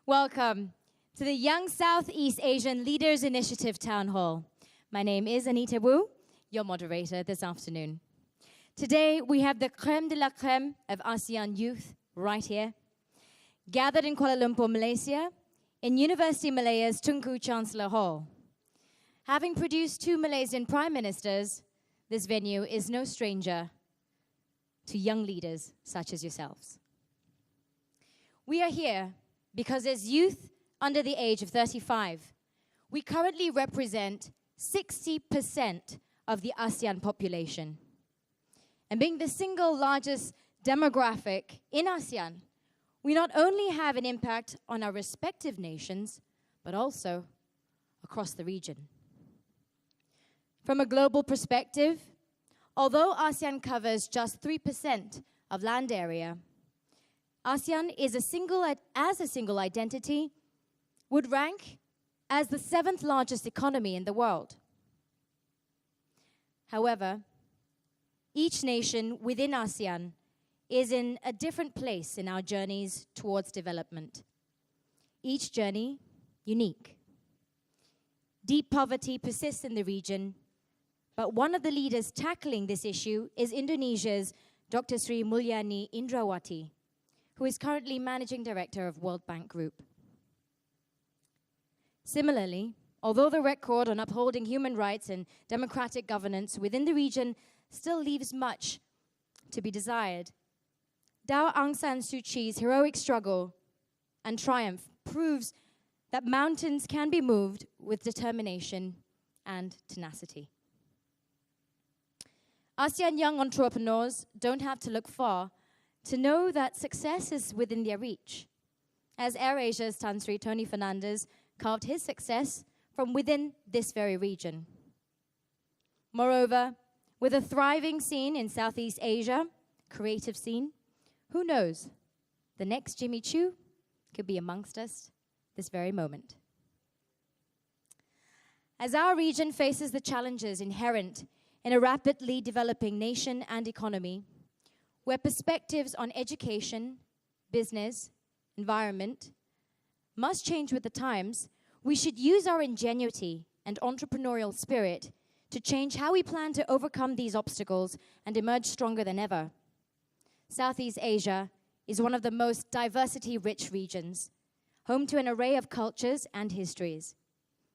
Welcome to the Young Southeast Asian Leaders Initiative Town Hall. My name is Anita Wu, your moderator this afternoon. Today, we have the crème de la crème of ASEAN youth right here, gathered in Kuala Lumpur, Malaysia, in University Malaya's Tunku Chancellor Hall. Having produced 2 Malaysian prime ministers, this venue is no stranger to young leaders such as yourselves. We are here because as youth under the age of 35, we currently represent 60% of the ASEAN population. And being the single largest demographic in ASEAN, we not only have an impact on our respective nations, but also across the region. From a global perspective, although ASEAN covers just 3% of land area, ASEAN is a single identity would rank as the 7th largest economy in the world. However, each nation within ASEAN is in a different place in our journeys towards development. Each journey unique. Deep poverty persists in the region, but one of the leaders tackling this issue is Indonesia's Dr. Sri Mulyani Indrawati, who is currently Managing Director of World Bank Group. Similarly, although the record on upholding human rights and democratic governance within the region still leaves much to be desired, Daw Aung San Suu Kyi's heroic struggle and triumph proves that mountains can be moved with determination and tenacity. ASEAN young entrepreneurs don't have to look far to know that success is within their reach, as AirAsia's Tan Sri Tony Fernandez carved his success from within this very region. Moreover, with a thriving scene in Southeast Asia, creative scene, who knows, the next Jimmy Choo could be amongst us this very moment. As our region faces the challenges inherent in a rapidly developing nation and economy, where perspectives on education, business, environment must change with the times, we should use our ingenuity and entrepreneurial spirit to change how we plan to overcome these obstacles and emerge stronger than ever. Southeast Asia is one of the most diversity-rich regions, home to an array of cultures and histories.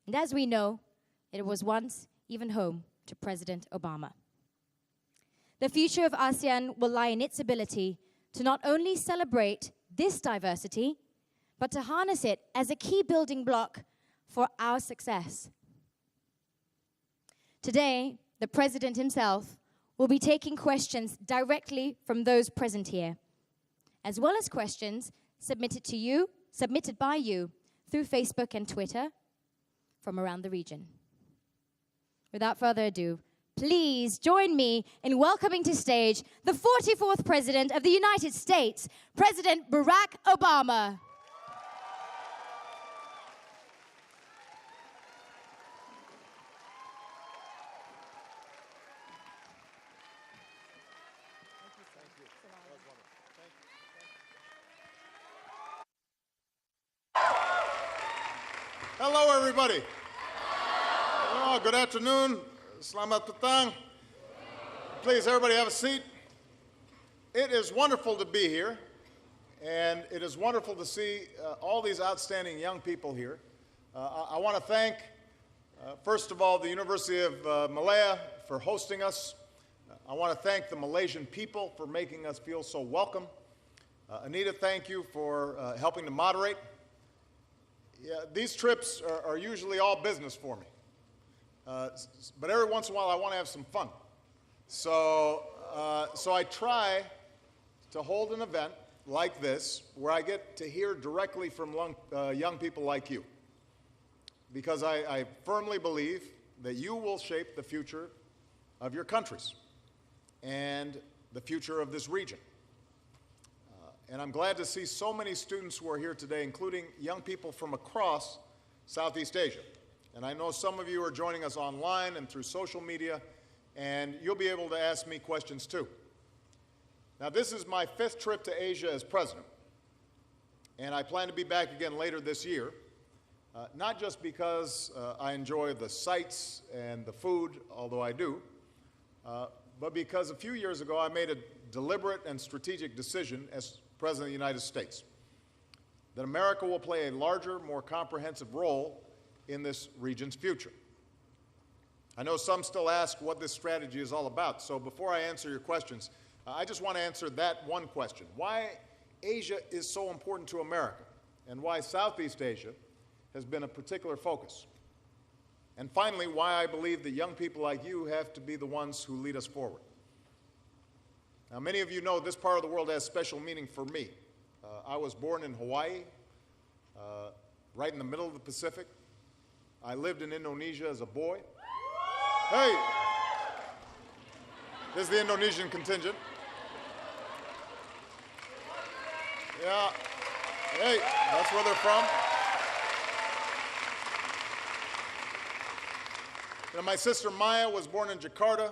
And as we know, it was once even home to President Obama. The future of ASEAN will lie in its ability to not only celebrate this diversity, but to harness it as a key building block for our success. Today, the President himself will be taking questions directly from those present here, as well as questions submitted by you through Facebook and Twitter from around the region. Without further ado, please join me in welcoming to stage the 44th President of the United States, President Barack Obama. Hello, everybody. Oh, good afternoon. Selamat datang. Please, everybody have a seat. It is wonderful to be here, and it is wonderful to see all these outstanding young people here. I want to thank, first of all, the University of Malaya for hosting us. I want to thank the Malaysian people for making us feel so welcome. Anita, thank you for helping to moderate. Yeah, these trips are usually all business for me. But every once in a while, I want to have some fun. So I try to hold an event like this where I get to hear directly from young people like you. Because I firmly believe that you will shape the future of your countries and the future of this region. And I'm glad to see so many students who are here today, including young people from across Southeast Asia. And I know some of you are joining us online and through social media, and you'll be able to ask me questions too. Now, this is my 5th trip to Asia as president. And I plan to be back again later this year, not just because I enjoy the sights and the food, although I do, but because a few years ago I made a deliberate and strategic decision as President of the United States that America will play a larger, more comprehensive role in this region's future. I know some still ask what this strategy is all about, so before I answer your questions, I just want to answer that one question. Why Asia is so important to America, and why Southeast Asia has been a particular focus. And finally, why I believe that young people like you have to be the ones who lead us forward. Now, many of you know this part of the world has special meaning for me. I was born in Hawaii, right in the middle of the Pacific. I lived in Indonesia as a boy. Hey! This is the Indonesian contingent. Yeah. Hey, that's where they're from. You know, my sister Maya was born in Jakarta.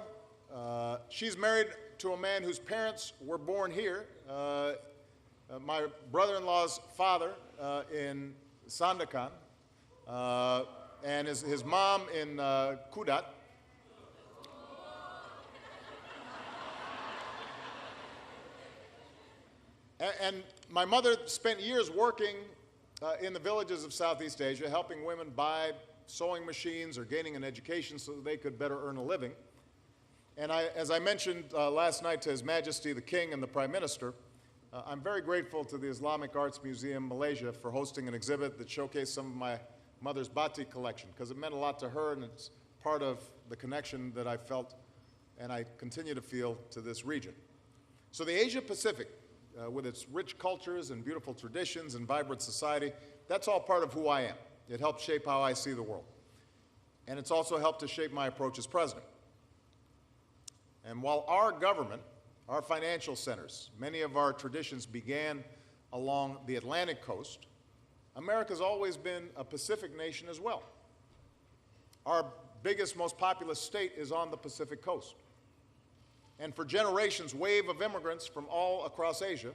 She's married to a man whose parents were born here. My brother-in-law's father in Sandakan, and his mom in Kudat. And my mother spent years working in the villages of Southeast Asia, helping women buy sewing machines or gaining an education so that they could better earn a living. And as I mentioned last night to His Majesty the King and the Prime Minister, I'm very grateful to the Islamic Arts Museum Malaysia for hosting an exhibit that showcased some of my mother's batik collection, because it meant a lot to her, and it's part of the connection that I felt and I continue to feel to this region. So the Asia Pacific, with its rich cultures and beautiful traditions and vibrant society, that's all part of who I am. It helped shape how I see the world. And it's also helped to shape my approach as president. And while our government, our financial centers, many of our traditions began along the Atlantic coast, America's always been a Pacific nation as well. Our biggest, most populous state is on the Pacific coast. And for generations, wave of immigrants from all across Asia,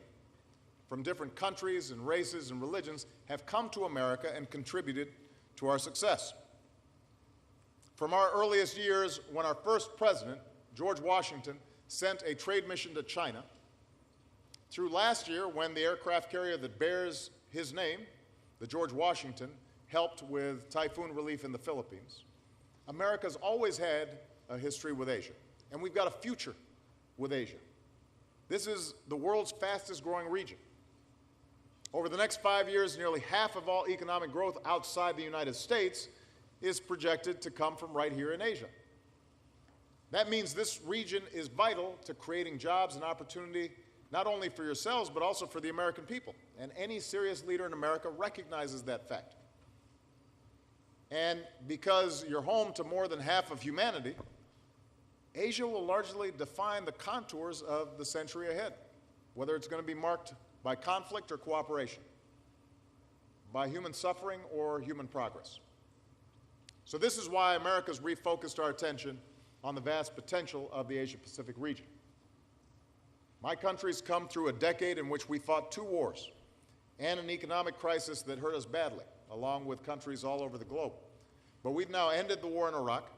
from different countries and races and religions, have come to America and contributed to our success. From our earliest years, when our first president, George Washington, sent a trade mission to China, through last year when the aircraft carrier that bears his name, the George Washington, helped with typhoon relief in the Philippines, America's always had a history with Asia, and we've got a future with Asia. This is the world's fastest growing region. Over the next 5 years, nearly half of all economic growth outside the United States is projected to come from right here in Asia. That means this region is vital to creating jobs and opportunity, not only for yourselves, but also for the American people. And any serious leader in America recognizes that fact. And because you're home to more than half of humanity, Asia will largely define the contours of the century ahead, whether it's going to be marked by conflict or cooperation, by human suffering or human progress. So this is why America's refocused our attention on the vast potential of the Asia-Pacific region. My country's come through a decade in which we fought 2 wars and an economic crisis that hurt us badly, along with countries all over the globe. But we've now ended the war in Iraq.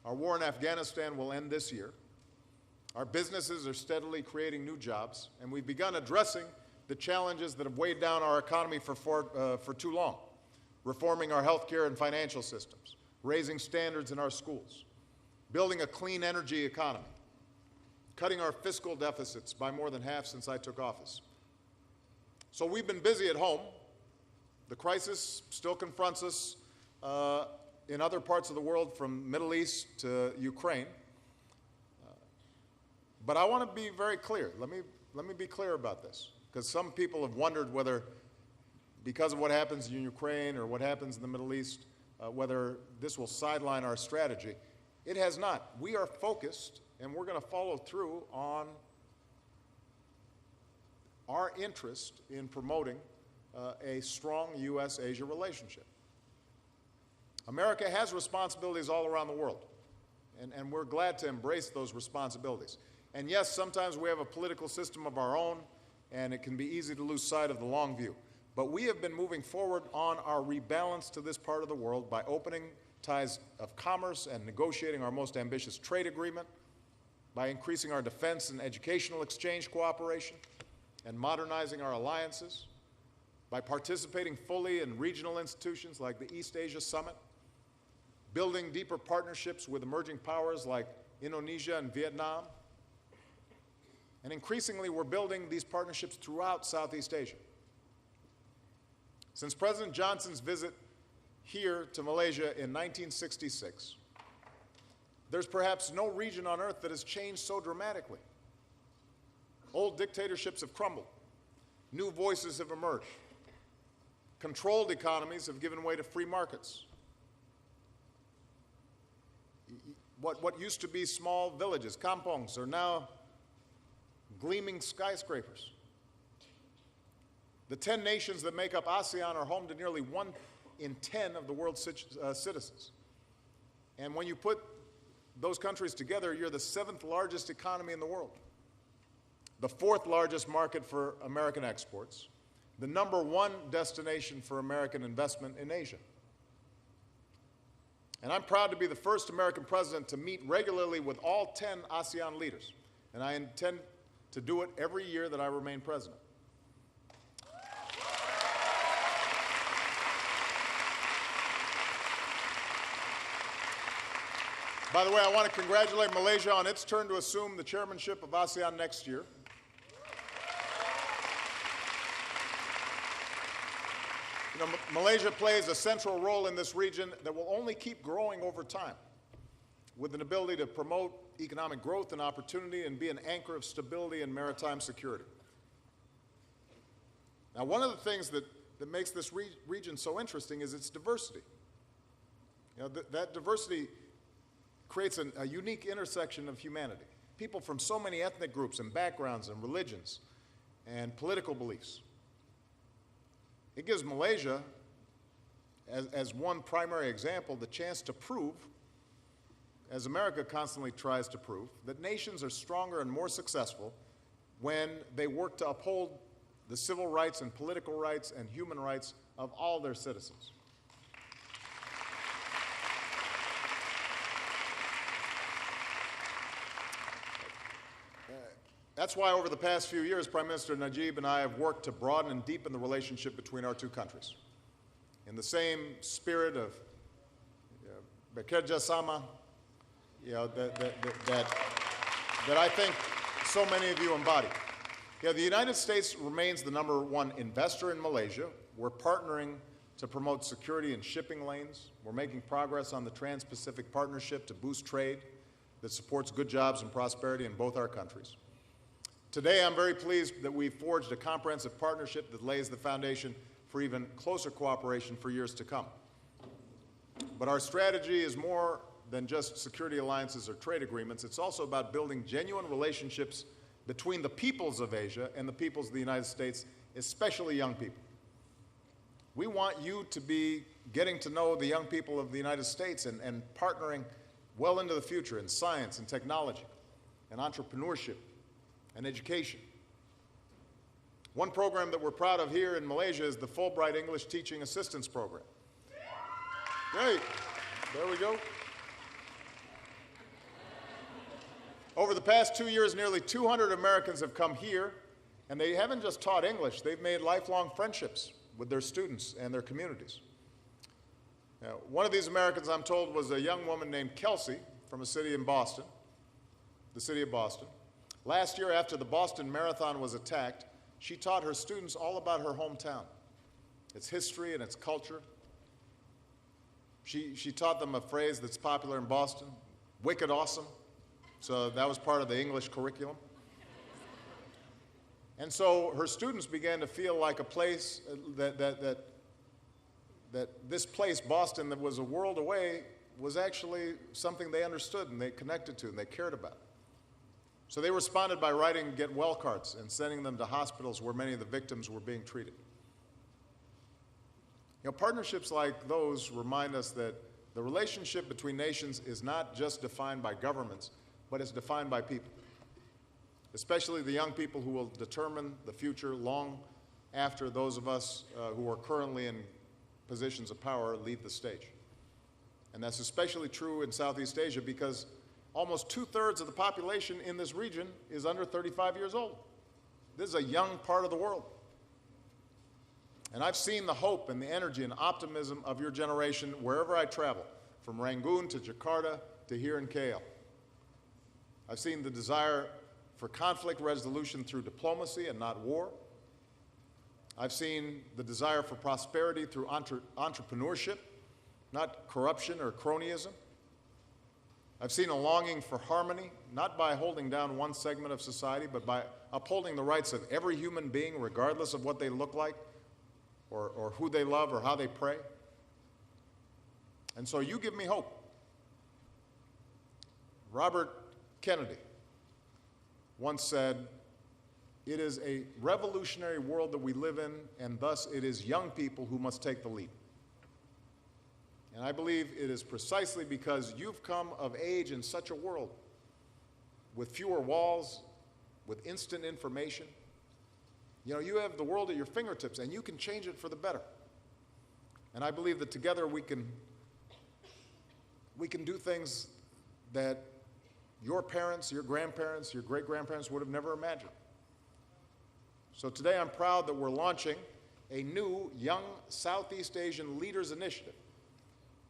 Our war in Afghanistan will end this year. Our businesses are steadily creating new jobs, and we've begun addressing the challenges that have weighed down our economy for too long, reforming our healthcare and financial systems, raising standards in our schools, building a clean energy economy, cutting our fiscal deficits by more than half since I took office. So we've been busy at home. The crisis still confronts us in other parts of the world, from Middle East to Ukraine. But I want to be very clear. Let me be clear about this, because some people have wondered whether, because of what happens in Ukraine or what happens in the Middle East, whether this will sideline our strategy. It has not. We are focused, and we're going to follow through on our interest in promoting a strong U.S.-Asia relationship. America has responsibilities all around the world, and we're glad to embrace those responsibilities. And yes, sometimes we have a political system of our own, and it can be easy to lose sight of the long view. But we have been moving forward on our rebalance to this part of the world by opening ties of commerce and negotiating our most ambitious trade agreement, by increasing our defense and educational exchange cooperation, and modernizing our alliances, by participating fully in regional institutions like the East Asia Summit, building deeper partnerships with emerging powers like Indonesia and Vietnam, and increasingly we're building these partnerships throughout Southeast Asia. Since President Johnson's visit here to Malaysia in 1966, there's perhaps no region on earth that has changed so dramatically. Old dictatorships have crumbled. New voices have emerged. Controlled economies have given way to free markets. What used to be small villages, kampongs, are now gleaming skyscrapers. The 10 nations that make up ASEAN are home to nearly 1 in 10 of the world's citizens. And when you put those countries together, you're the 7th largest economy in the world, the 4th largest market for American exports, the #1 destination for American investment in Asia. And I'm proud to be the first American president to meet regularly with all 10 ASEAN leaders, and I intend to do it every year that I remain president. By the way, I want to congratulate Malaysia on its turn to assume the chairmanship of ASEAN next year. You know, Malaysia plays a central role in this region that will only keep growing over time, with an ability to promote economic growth and opportunity and be an anchor of stability and maritime security. Now, one of the things that makes this region so interesting is its diversity. You know, that diversity creates a unique intersection of humanity. People from so many ethnic groups and backgrounds and religions and political beliefs. It gives Malaysia, as one primary example, the chance to prove, as America constantly tries to prove, that nations are stronger and more successful when they work to uphold the civil rights and political rights and human rights of all their citizens. That's why over the past few years, Prime Minister Najib and I have worked to broaden and deepen the relationship between our two countries. In the same spirit of bekerja sama, that I think so many of you embody. The United States remains the #1 investor in Malaysia. We're partnering to promote security in shipping lanes. We're making progress on the Trans-Pacific Partnership to boost trade that supports good jobs and prosperity in both our countries. Today, I'm very pleased that we've forged a comprehensive partnership that lays the foundation for even closer cooperation for years to come. But our strategy is more than just security alliances or trade agreements. It's also about building genuine relationships between the peoples of Asia and the peoples of the United States, especially young people. We want you to be getting to know the young people of the United States and partnering well into the future in science and technology and entrepreneurship and education. One program that we're proud of here in Malaysia is the Fulbright English Teaching Assistance Program. Great. There we go. Over the past 2 years, nearly 200 Americans have come here, and they haven't just taught English, they've made lifelong friendships with their students and their communities. Now, one of these Americans, I'm told, was a young woman named Kelsey from a city in Boston, the city of Boston. Last year, after the Boston Marathon was attacked, she taught her students all about her hometown, its history and its culture. She taught them a phrase that's popular in Boston, wicked awesome. So that was part of the English curriculum. And so her students began to feel like a place that this place, Boston, that was a world away, was actually something they understood and they connected to and they cared about. So they responded by writing get well cards and sending them to hospitals where many of the victims were being treated. Partnerships like those remind us that the relationship between nations is not just defined by governments, but it's defined by people, especially the young people who will determine the future long after those of us who are currently in positions of power leave the stage. And that's especially true in Southeast Asia because almost 2/3 of the population in this region is under 35 years old. This is a young part of the world. And I've seen the hope and the energy and optimism of your generation wherever I travel, from Rangoon to Jakarta to here in KL. I've seen the desire for conflict resolution through diplomacy and not war. I've seen the desire for prosperity through entrepreneurship, not corruption or cronyism. I've seen a longing for harmony, not by holding down one segment of society, but by upholding the rights of every human being, regardless of what they look like, or who they love, or how they pray. And so you give me hope. Robert Kennedy once said, "It is a revolutionary world that we live in, and thus it is young people who must take the lead." And I believe it is precisely because you've come of age in such a world, with fewer walls, with instant information. You know, you have the world at your fingertips, and you can change it for the better. And I believe that together we can do things that your parents, your grandparents, your great-grandparents would have never imagined. So today I'm proud that we're launching a new Young Southeast Asian Leaders Initiative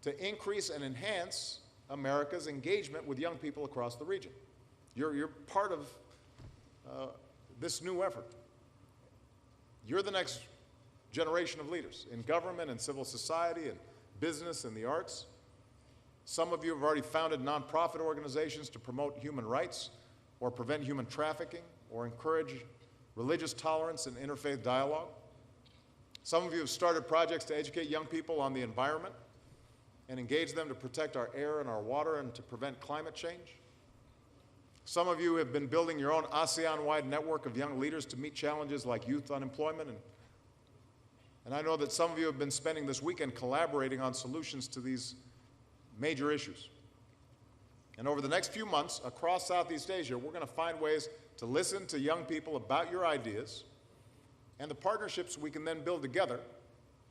to increase and enhance America's engagement with young people across the region. You're part of this new effort. You're the next generation of leaders in government and civil society and business and the arts. Some of you have already founded nonprofit organizations to promote human rights or prevent human trafficking or encourage religious tolerance and interfaith dialogue. Some of you have started projects to educate young people on the environment and engage them to protect our air and our water and to prevent climate change. Some of you have been building your own ASEAN-wide network of young leaders to meet challenges like youth unemployment. And I know that some of you have been spending this weekend collaborating on solutions to these major issues. And over the next few months, across Southeast Asia, we're going to find ways to listen to young people about your ideas and the partnerships we can then build together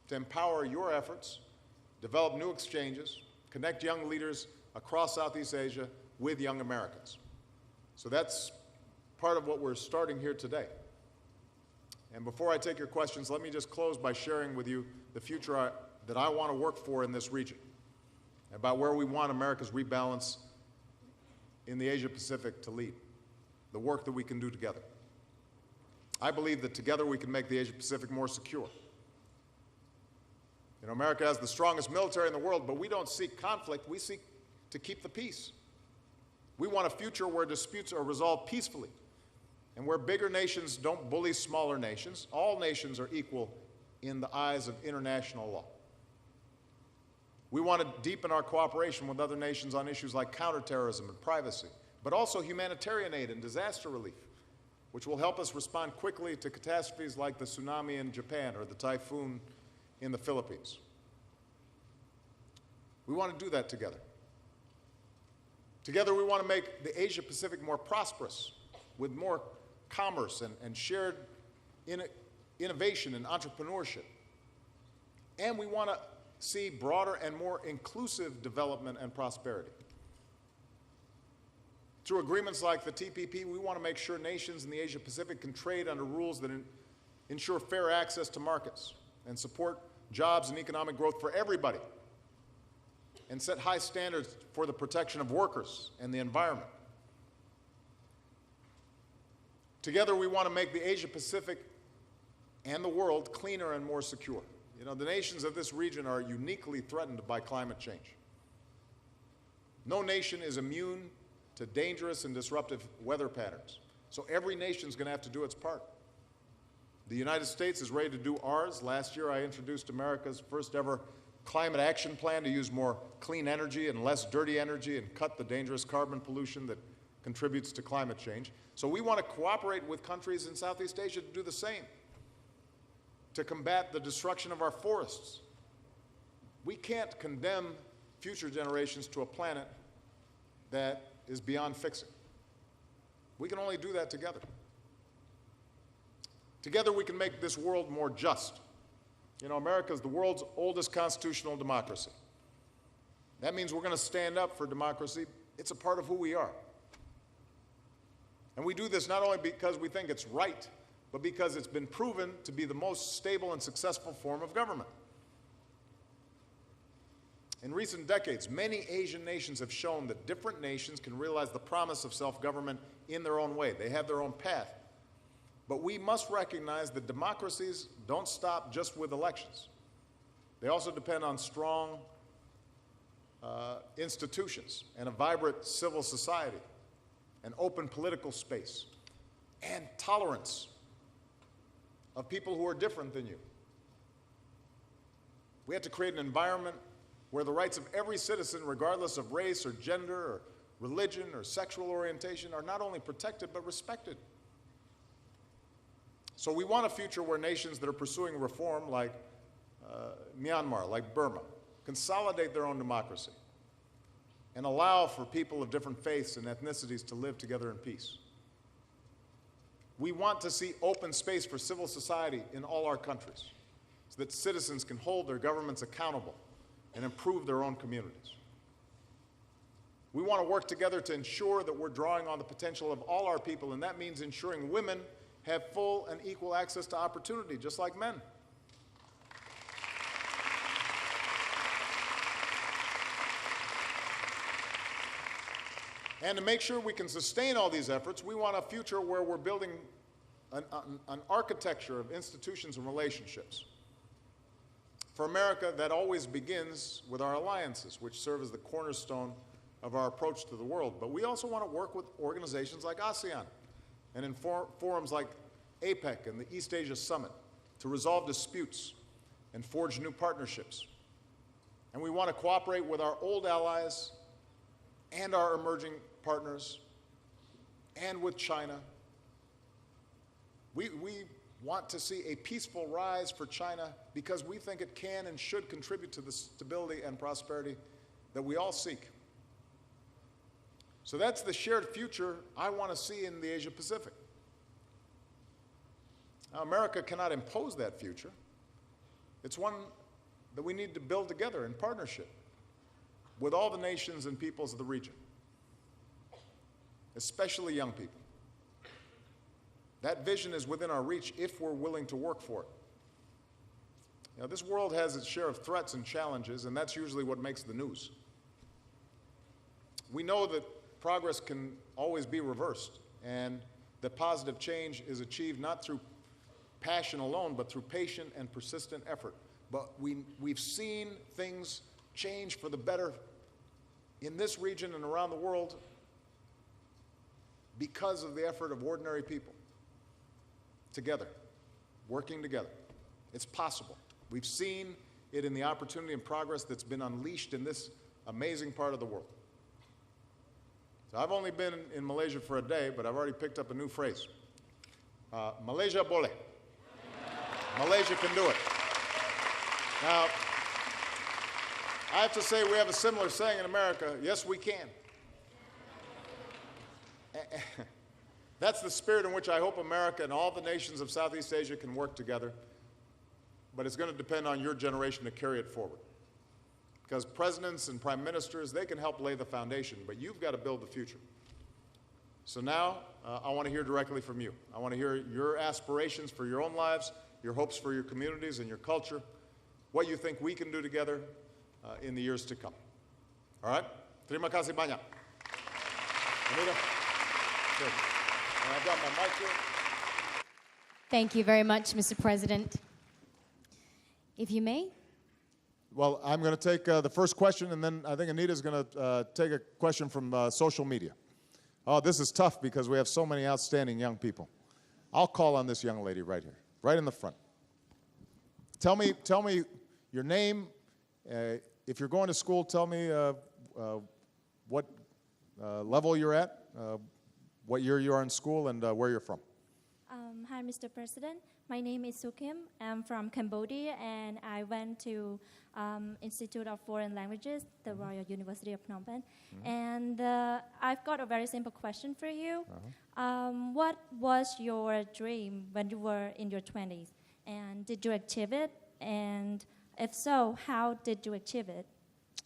to empower your efforts, develop new exchanges, connect young leaders across Southeast Asia with young Americans. So that's part of what we're starting here today. And before I take your questions, let me just close by sharing with you the future that I want to work for in this region, about where we want America's rebalance in the Asia-Pacific to lead, the work that we can do together. I believe that together we can make the Asia-Pacific more secure. You know, America has the strongest military in the world, but we don't seek conflict, we seek to keep the peace. We want a future where disputes are resolved peacefully and where bigger nations don't bully smaller nations. All nations are equal in the eyes of international law. We want to deepen our cooperation with other nations on issues like counterterrorism and privacy, but also humanitarian aid and disaster relief, which will help us respond quickly to catastrophes like the tsunami in Japan or the typhoon in the Philippines. We want to do that together. Together, we want to make the Asia-Pacific more prosperous, with more commerce and shared innovation and entrepreneurship. And we want to see broader and more inclusive development and prosperity. Through agreements like the TPP, we want to make sure nations in the Asia-Pacific can trade under rules that ensure fair access to markets and support jobs and economic growth for everybody, and set high standards for the protection of workers and the environment. Together, we want to make the Asia-Pacific and the world cleaner and more secure. You know, the nations of this region are uniquely threatened by climate change. No nation is immune to dangerous and disruptive weather patterns, so every nation is going to have to do its part. The United States is ready to do ours. Last year, I introduced America's first ever climate action plan to use more clean energy and less dirty energy and cut the dangerous carbon pollution that contributes to climate change. So we want to cooperate with countries in Southeast Asia to do the same, to combat the destruction of our forests. We can't condemn future generations to a planet that is beyond fixing. We can only do that together. Together we can make this world more just. You know, America is the world's oldest constitutional democracy. That means we're going to stand up for democracy. It's a part of who we are. And we do this not only because we think it's right, but because it's been proven to be the most stable and successful form of government. In recent decades, many Asian nations have shown that different nations can realize the promise of self-government in their own way. They have their own path. But we must recognize that democracies don't stop just with elections. They also depend on strong institutions and a vibrant civil society, an open political space, and tolerance of people who are different than you. We have to create an environment where the rights of every citizen, regardless of race or gender or religion or sexual orientation, are not only protected but respected. So we want a future where nations that are pursuing reform, like Myanmar, like Burma, consolidate their own democracy and allow for people of different faiths and ethnicities to live together in peace. We want to see open space for civil society in all our countries so that citizens can hold their governments accountable and improve their own communities. We want to work together to ensure that we're drawing on the potential of all our people, and that means ensuring women have full and equal access to opportunity, just like men. And to make sure we can sustain all these efforts, we want a future where we're building an architecture of institutions and relationships. For America, that always begins with our alliances, which serve as the cornerstone of our approach to the world. But we also want to work with organizations like ASEAN and in forums like APEC and the East Asia Summit to resolve disputes and forge new partnerships. And we want to cooperate with our old allies and our emerging partners and with China. We want to see a peaceful rise for China because we think it can and should contribute to the stability and prosperity that we all seek. So that's the shared future I want to see in the Asia Pacific. Now, America cannot impose that future. It's one that we need to build together in partnership with all the nations and peoples of the region, especially young people. That vision is within our reach if we're willing to work for it. You know, this world has its share of threats and challenges, and that's usually what makes the news. We know that progress can always be reversed, and that positive change is achieved not through passion alone, but through patient and persistent effort. But we've seen things change for the better in this region and around the world because of the effort of ordinary people together, working together. It's possible. We've seen it in the opportunity and progress that's been unleashed in this amazing part of the world. So I've only been in Malaysia for a day, but I've already picked up a new phrase. Malaysia boleh. Malaysia can do it. Now, I have to say we have a similar saying in America, yes, we can. That's the spirit in which I hope America and all the nations of Southeast Asia can work together, but it's going to depend on your generation to carry it forward. Because presidents and prime ministers, they can help lay the foundation, but you've got to build the future. So now, I want to hear directly from you. I want to hear your aspirations for your own lives, your hopes for your communities and your culture, what you think we can do together in the years to come. All right? Terima kasih banyak. Anita? Good. And I've got my mic here. Thank you very much, Mr. President. If you may. Well, I'm going to take the first question, and then I think Anita's going to take a question from social media. Oh, this is tough because we have so many outstanding young people. I'll call on this young lady right here, right in the front. Tell me your name. If you're going to school, tell me what level you're at, what year you are in school, and where you're from. Hi, Mr. President. My name is Sukim. I'm from Cambodia, and I went to Institute of Foreign Languages, the Royal University of Phnom Penh. And I've got a very simple question for you. What was your dream when you were in your 20s? And did you achieve it? And if so, how did you achieve it?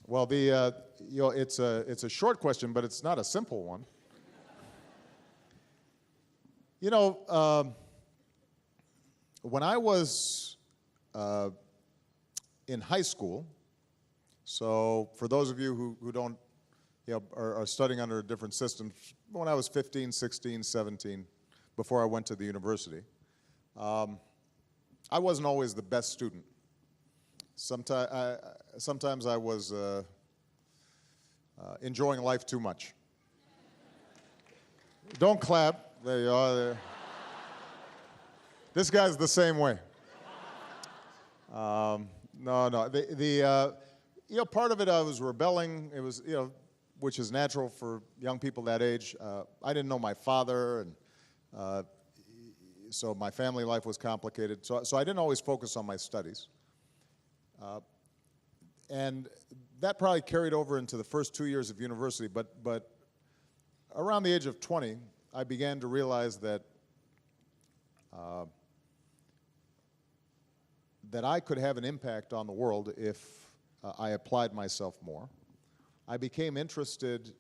Well, it's a short question, but it's not a simple one. You know, when I was in high school, so for those of you who don't, are studying under a different system, when I was 15, 16, 17, before I went to the university, I wasn't always the best student. Sometimes I was enjoying life too much. Don't clap. There you are. There. This guy's the same way. No. Part of it I was rebelling. It was, which is natural for young people that age. I didn't know my father, and so my family life was complicated. So I didn't always focus on my studies. And that probably carried over into the first 2 years of university, but around the age of 20, I began to realize that that I could have an impact on the world if I applied myself more. I became interested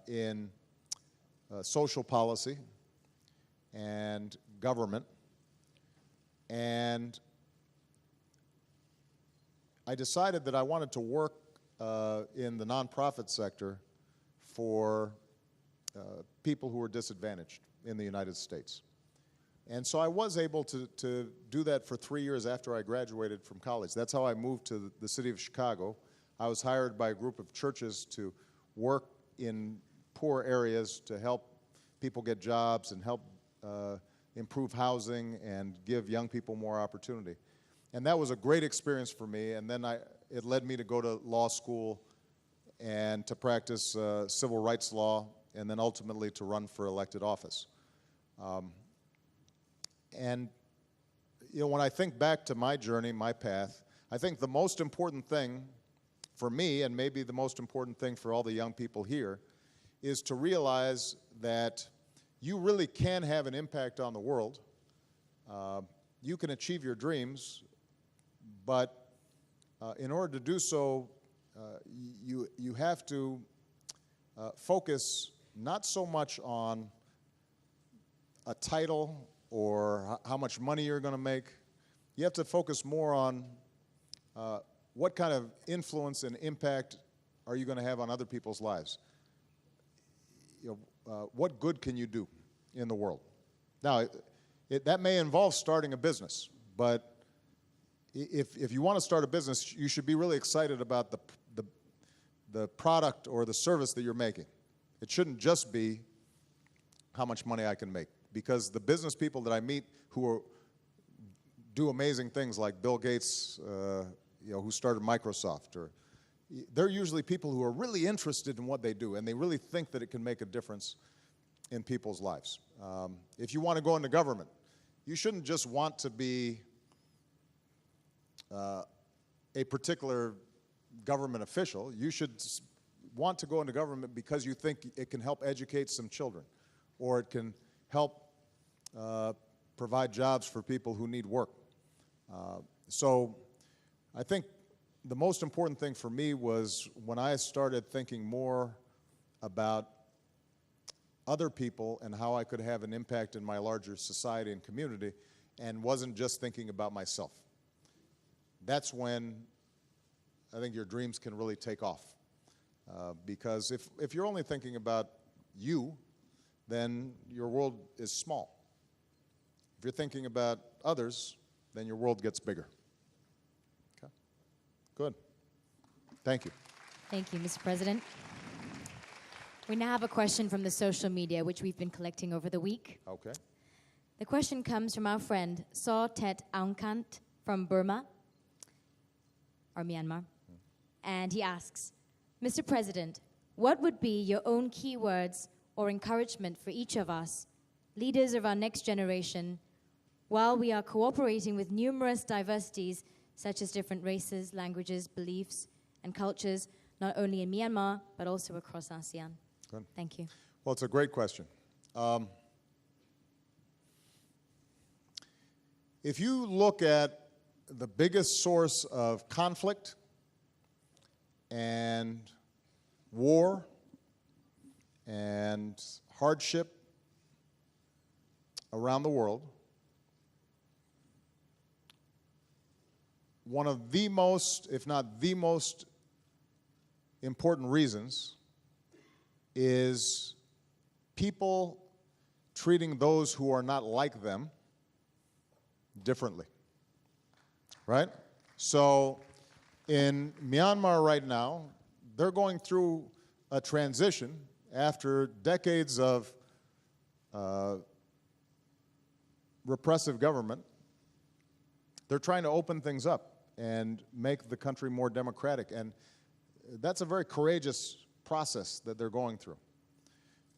in social policy and government, and I decided that I wanted to work in the nonprofit sector for people who were disadvantaged in the United States. And so I was able to do that for 3 years after I graduated from college. That's how I moved to the city of Chicago. I was hired by a group of churches to work in poor areas to help people get jobs and help improve housing and give young people more opportunity. And that was a great experience for me, and then it led me to go to law school and to practice civil rights law, and then ultimately to run for elected office. And when I think back to my journey, my path, I think the most important thing for me, and maybe the most important thing for all the young people here, is to realize that you really can have an impact on the world. You can achieve your dreams, but in order to do so, you have to focus not so much on a title or how much money you're going to make. You have to focus more on what kind of influence and impact are you going to have on other people's lives. What good can you do in the world? Now, that may involve starting a business, but if you want to start a business, you should be really excited about the product or the service that you're making. It shouldn't just be how much money I can make, because the business people that I meet who do amazing things, like Bill Gates, who started Microsoft, they're usually people who are really interested in what they do, and they really think that it can make a difference in people's lives. If you want to go into government, you shouldn't just want to be a particular government official. You should want to go into government because you think it can help educate some children, or it can help provide jobs for people who need work. So I think the most important thing for me was when I started thinking more about other people and how I could have an impact in my larger society and community, and wasn't just thinking about myself. That's when I think your dreams can really take off. Because if you're only thinking about you, then your world is small. If you're thinking about others, then your world gets bigger. Okay? Good. Thank you. Thank you, Mr. President. We now have a question from the social media, which we've been collecting over the week. Okay. The question comes from our friend Saw Tet Aungkant from Burma, or Myanmar. And he asks, Mr. President, what would be your own keywords or encouragement for each of us, leaders of our next generation, while we are cooperating with numerous diversities, such as different races, languages, beliefs, and cultures, not only in Myanmar, but also across ASEAN. Good. Thank you. Well, it's a great question. If you look at the biggest source of conflict and war and hardship around the world, one of the most, if not the most important reasons is people treating those who are not like them differently, right? So in Myanmar right now, they're going through a transition after decades of repressive government. They're trying to open things up and make the country more democratic, and that's a very courageous process that they're going through.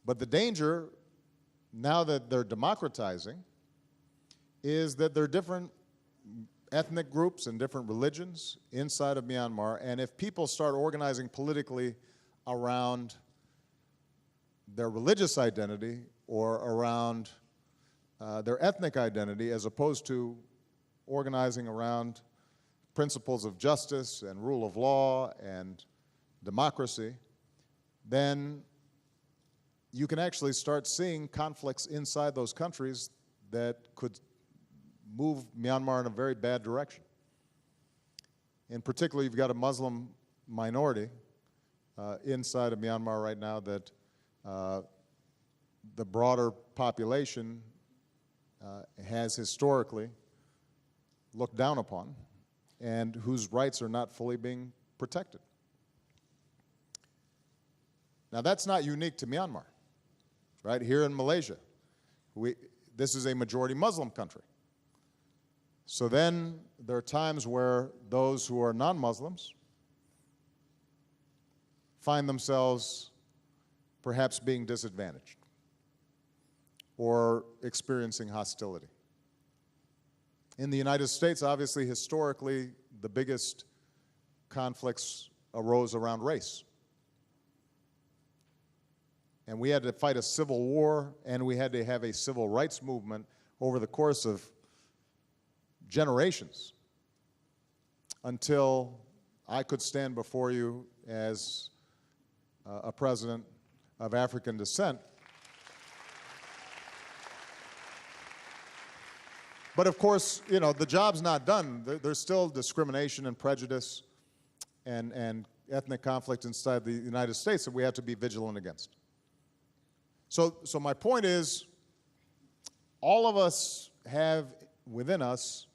But the danger, now that they're democratizing, is that there are different ethnic groups and different religions inside of Myanmar, and if people start organizing politically around their religious identity or around their ethnic identity as opposed to organizing around principles of justice and rule of law and democracy, then you can actually start seeing conflicts inside those countries that could move Myanmar in a very bad direction. In particular, you've got a Muslim minority inside of Myanmar right now that the broader population has historically looked down upon and whose rights are not fully being protected. Now, that's not unique to Myanmar, right? Here in Malaysia, this is a majority Muslim country. So then there are times where those who are non-Muslims find themselves perhaps being disadvantaged or experiencing hostility. In the United States, obviously, historically, the biggest conflicts arose around race. And we had to fight a civil war, and we had to have a civil rights movement over the course of generations until I could stand before you as a president of African descent. But of course, you know, the job's not done. There's still discrimination and prejudice and ethnic conflict inside the United States that we have to be vigilant against. So my point is, all of us have within us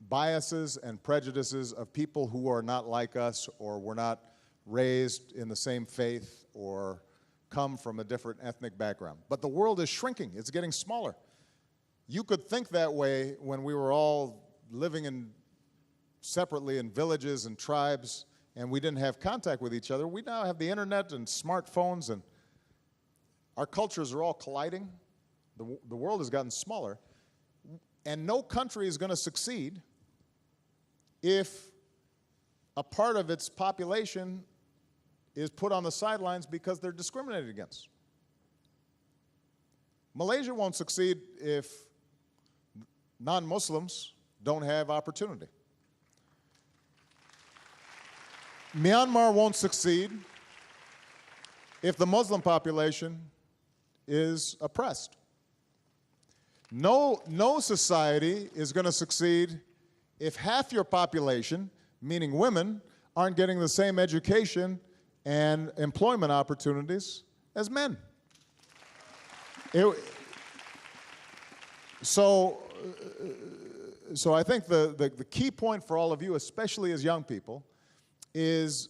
biases and prejudices of people who are not like us or were not raised in the same faith or come from a different ethnic background. But the world is shrinking. It's getting smaller. You could think that way when we were all living separately in villages and tribes and we didn't have contact with each other. We now have the internet and smartphones, and our cultures are all colliding. The world has gotten smaller. And no country is going to succeed if a part of its population is put on the sidelines because they're discriminated against. Malaysia won't succeed if non-Muslims don't have opportunity. Myanmar won't succeed if the Muslim population is oppressed. No society is going to succeed if half your population, meaning women, aren't getting the same education and employment opportunities as men. So I think the key point for all of you, especially as young people, is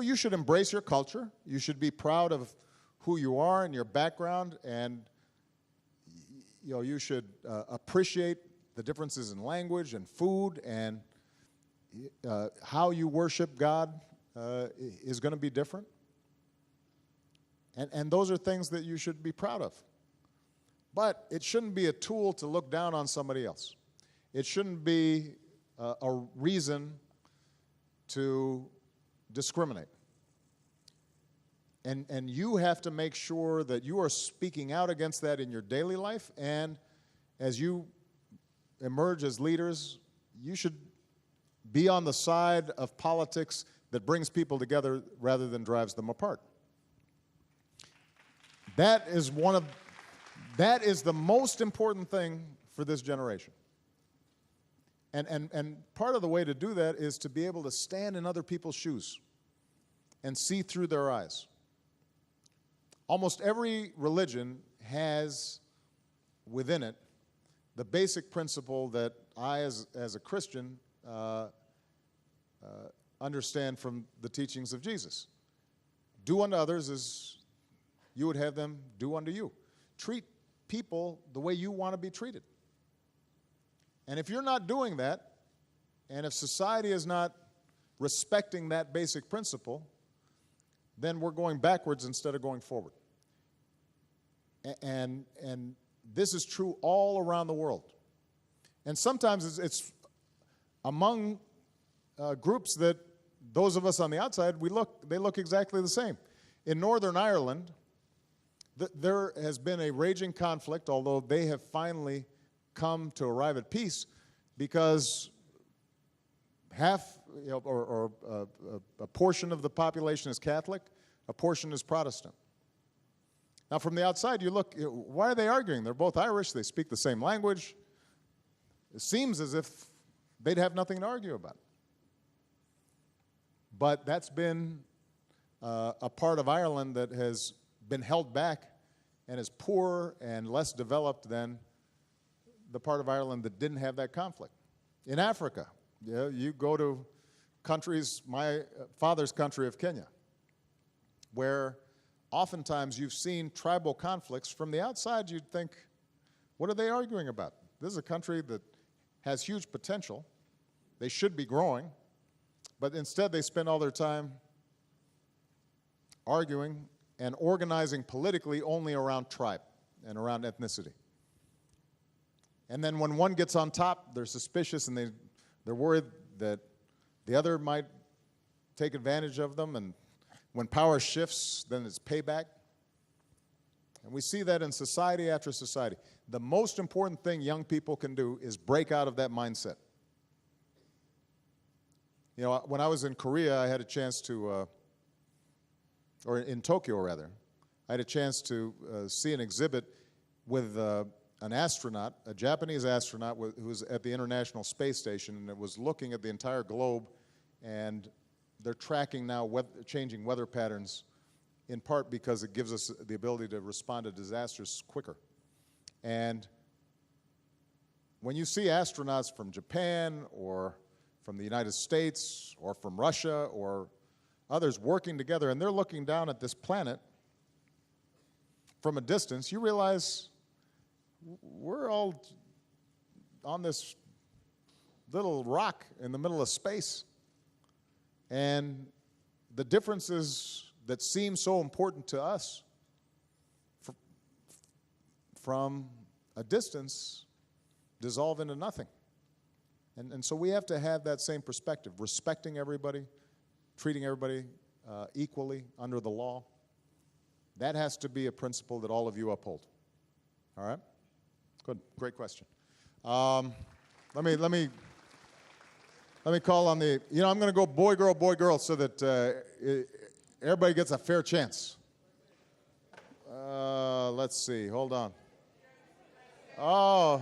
you should embrace your culture. You should be proud of who you are and your background, and you should appreciate the differences in language and food, and how you worship God is going to be different. And those are things that you should be proud of. But it shouldn't be a tool to look down on somebody else. It shouldn't be a reason to discriminate. And you have to make sure that you are speaking out against that in your daily life, and as you emerge as leaders, you should be on the side of politics that brings people together rather than drives them apart. That is the most important thing for this generation. And part of the way to do that is to be able to stand in other people's shoes and see through their eyes. Almost every religion has within it the basic principle that I, as a Christian, understand from the teachings of Jesus. Do unto others as you would have them do unto you. Treat people the way you want to be treated. And if you're not doing that, and if society is not respecting that basic principle, then we're going backwards instead of going forward. And this is true all around the world. And sometimes it's among groups that those of us on the outside, they look exactly the same. In Northern Ireland, there has been a raging conflict, although they have finally come to arrive at peace, because half, or a portion of the population is Catholic, a portion is Protestant. Now, from the outside, you look, why are they arguing? They're both Irish, they speak the same language. It seems as if they'd have nothing to argue about. But that's been a part of Ireland that has been held back and is poorer and less developed than the part of Ireland that didn't have that conflict. In Africa, you go to countries, my father's country of Kenya, where oftentimes you've seen tribal conflicts. From the outside, you'd think, what are they arguing about? This is a country that has huge potential. They should be growing, but instead they spend all their time arguing and organizing politically only around tribe and around ethnicity. And then when one gets on top, they're suspicious and they're worried that the other might take advantage of them, and when power shifts, then it's payback. And we see that in society after society. The most important thing young people can do is break out of that mindset. You know, when I was in Korea, I had a chance to, or in Tokyo rather, I had a chance to see an exhibit with an astronaut, a Japanese astronaut who was at the International Space Station, and it was looking at the entire globe, and they're tracking now changing weather patterns, in part because it gives us the ability to respond to disasters quicker. And when you see astronauts from Japan or from the United States or from Russia or others working together, and they're looking down at this planet from a distance, you realize we're all on this little rock in the middle of space. And the differences that seem so important to us from a distance dissolve into nothing. And so we have to have that same perspective, respecting everybody, treating everybody equally under the law. That has to be a principle that all of you uphold. All right? Good. Great question. Let me call on the, I'm going to go boy, girl, so that everybody gets a fair chance. Let's see. Hold on. Oh,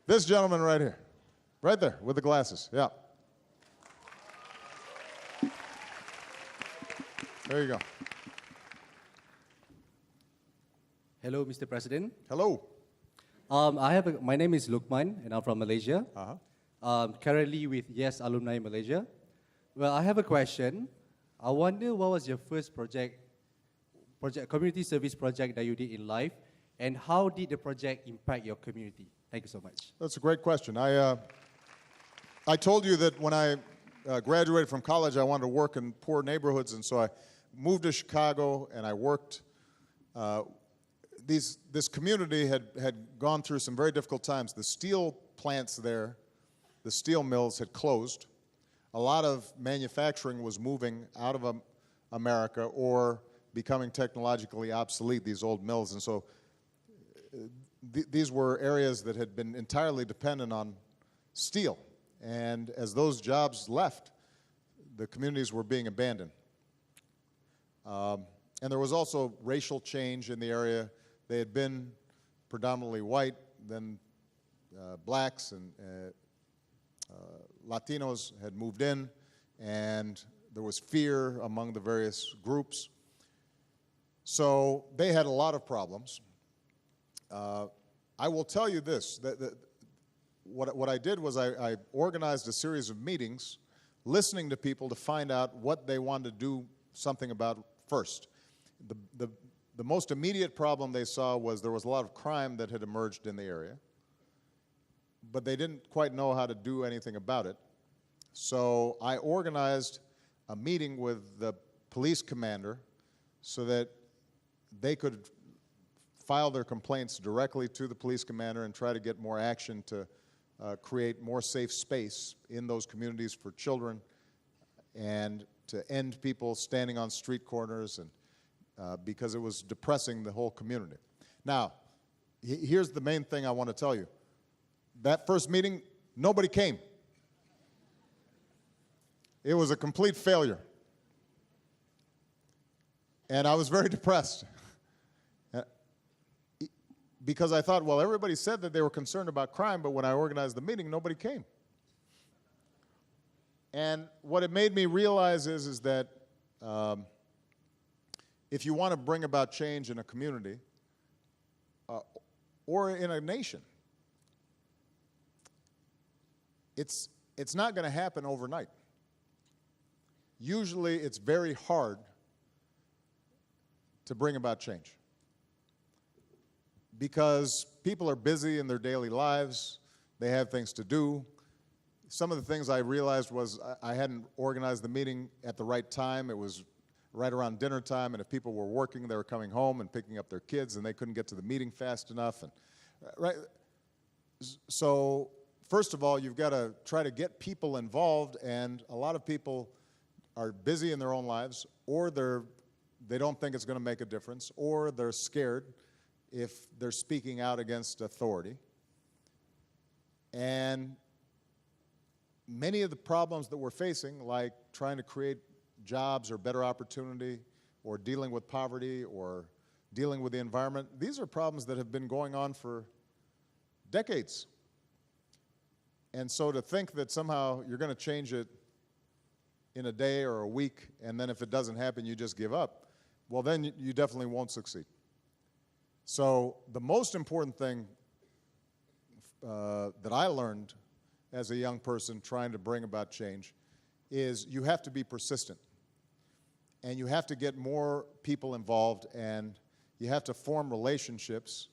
this gentleman right here. Right there, with the glasses. Yeah. There you go. Hello, Mr. President. Hello. My name is Lukman, and I'm from Malaysia. Currently with Yes Alumni Malaysia. Well, I have a question. I wonder what was your first community service project that you did in life, and how did the project impact your community? Thank you so much. That's a great question. I told you that when I graduated from college, I wanted to work in poor neighborhoods, and so I moved to Chicago, and I worked this community had gone through some very difficult times. The steel plants there, the steel mills had closed. A lot of manufacturing was moving out of America or becoming technologically obsolete, these old mills. And so these were areas that had been entirely dependent on steel. And as those jobs left, the communities were being abandoned. And there was also racial change in the area. They had been predominantly white, then blacks and Latinos had moved in, and there was fear among the various groups. So they had a lot of problems. I will tell you this, that what I did was I organized a series of meetings listening to people to find out what they wanted to do something about first. The most immediate problem they saw was there was a lot of crime that had emerged in the area, but they didn't quite know how to do anything about it. So I organized a meeting with the police commander so that they could file their complaints directly to the police commander and try to get more action to create more safe space in those communities for children and to end people standing on street corners, and because it was depressing the whole community. Now, here's the main thing I want to tell you. That first meeting, nobody came. It was a complete failure. And I was very depressed because I thought, well, everybody said that they were concerned about crime, but when I organized the meeting, nobody came. And what it made me realize is that if you want to bring about change in a community or in a nation, it's not going to happen overnight. Usually it's very hard to bring about change because people are busy in their daily lives, they have things to do. Some of the things I realized was I hadn't organized the meeting at the right time. It was right around dinner time, and if people were working, they were coming home and picking up their kids, and they couldn't get to the meeting fast enough. And right, so first of all, you've got to try to get people involved, and a lot of people are busy in their own lives, or they don't think it's going to make a difference, or they're scared if they're speaking out against authority. And many of the problems that we're facing, like trying to create jobs or better opportunity, or dealing with poverty, or dealing with the environment, these are problems that have been going on for decades. And so to think that somehow you're going to change it in a day or a week, and then if it doesn't happen, you just give up, well, then you definitely won't succeed. So the most important thing that I learned as a young person trying to bring about change is you have to be persistent. And you have to get more people involved, and you have to form relationships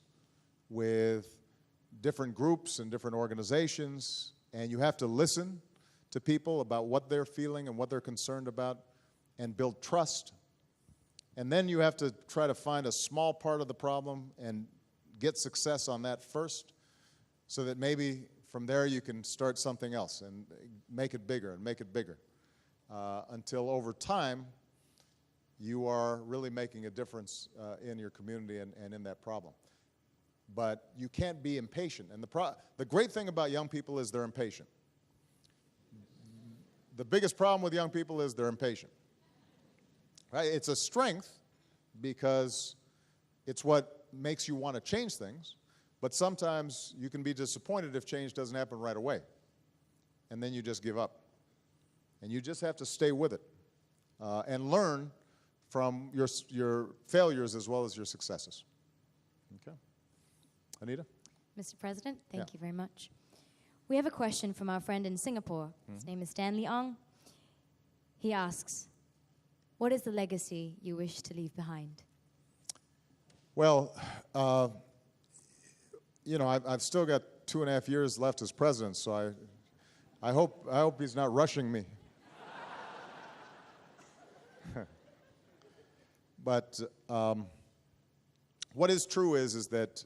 with different groups and different organizations, and you have to listen to people about what they're feeling and what they're concerned about and build trust. And then you have to try to find a small part of the problem and get success on that first so that maybe from there you can start something else and make it bigger and make it bigger until over time you are really making a difference in your community and in that problem. But you can't be impatient. And the great thing about young people is they're impatient. The biggest problem with young people is they're impatient. Right? It's a strength because it's what makes you want to change things, but sometimes you can be disappointed if change doesn't happen right away, and then you just give up. And you just have to stay with it and learn from your failures as well as your successes. Okay. Anita? Mr. President, thank you very much. We have a question from our friend in Singapore. His name is Stanley Ong. He asks, what is the legacy you wish to leave behind? Well, you know, I've still got 2.5 years left as president, so I hope he's not rushing me. But what is true is that,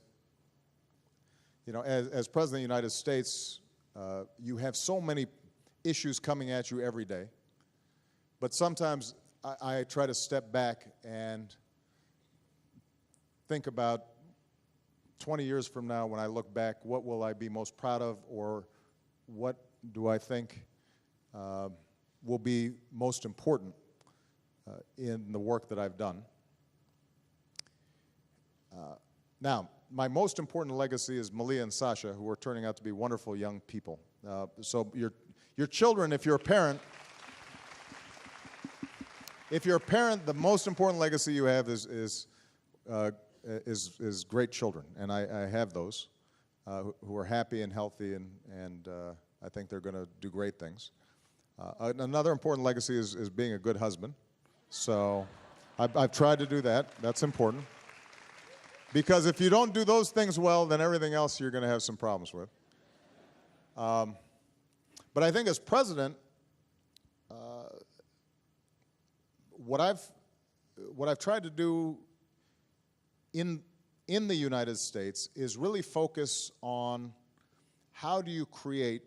you know, as President of the United States, you have so many issues coming at you every day. But sometimes I try to step back and think about 20 years from now when I look back, what will I be most proud of, or what do I think will be most important in the work that I've done. Now, my most important legacy is Malia and Sasha, who are turning out to be wonderful young people. So your children, if you're a parent, the most important legacy you have is great children, and I have those who are happy and healthy, and I think they're going to do great things. Another important legacy is being a good husband. So I've tried to do that. That's important. Because if you don't do those things well, then everything else you're going to have some problems with. But I think as president, what I've tried to do in the United States is really focus on how do you create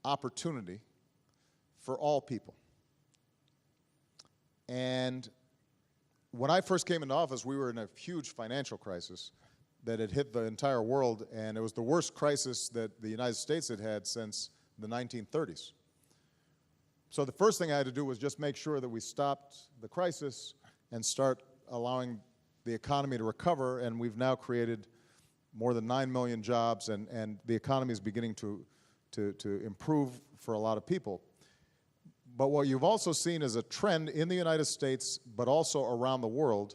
opportunity for all people. And when I first came into office, we were in a huge financial crisis that had hit the entire world, and it was the worst crisis that the United States had had since the 1930s. So the first thing I had to do was just make sure that we stopped the crisis and start allowing the economy to recover, and we've now created more than 9 million jobs, and the economy is beginning to improve for a lot of people. But what you've also seen is a trend in the United States, but also around the world,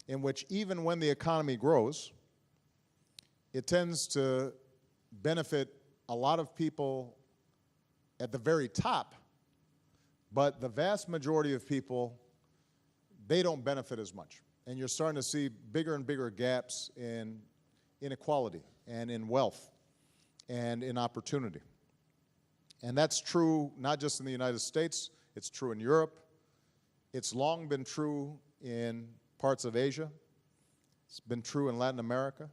in which even when the economy grows, it tends to benefit a lot of people at the very top, but the vast majority of people, they don't benefit as much. And you're starting to see bigger and bigger gaps in inequality and in wealth and in opportunity. And that's true not just in the United States, it's true in Europe. It's long been true in parts of Asia. It's been true in Latin America.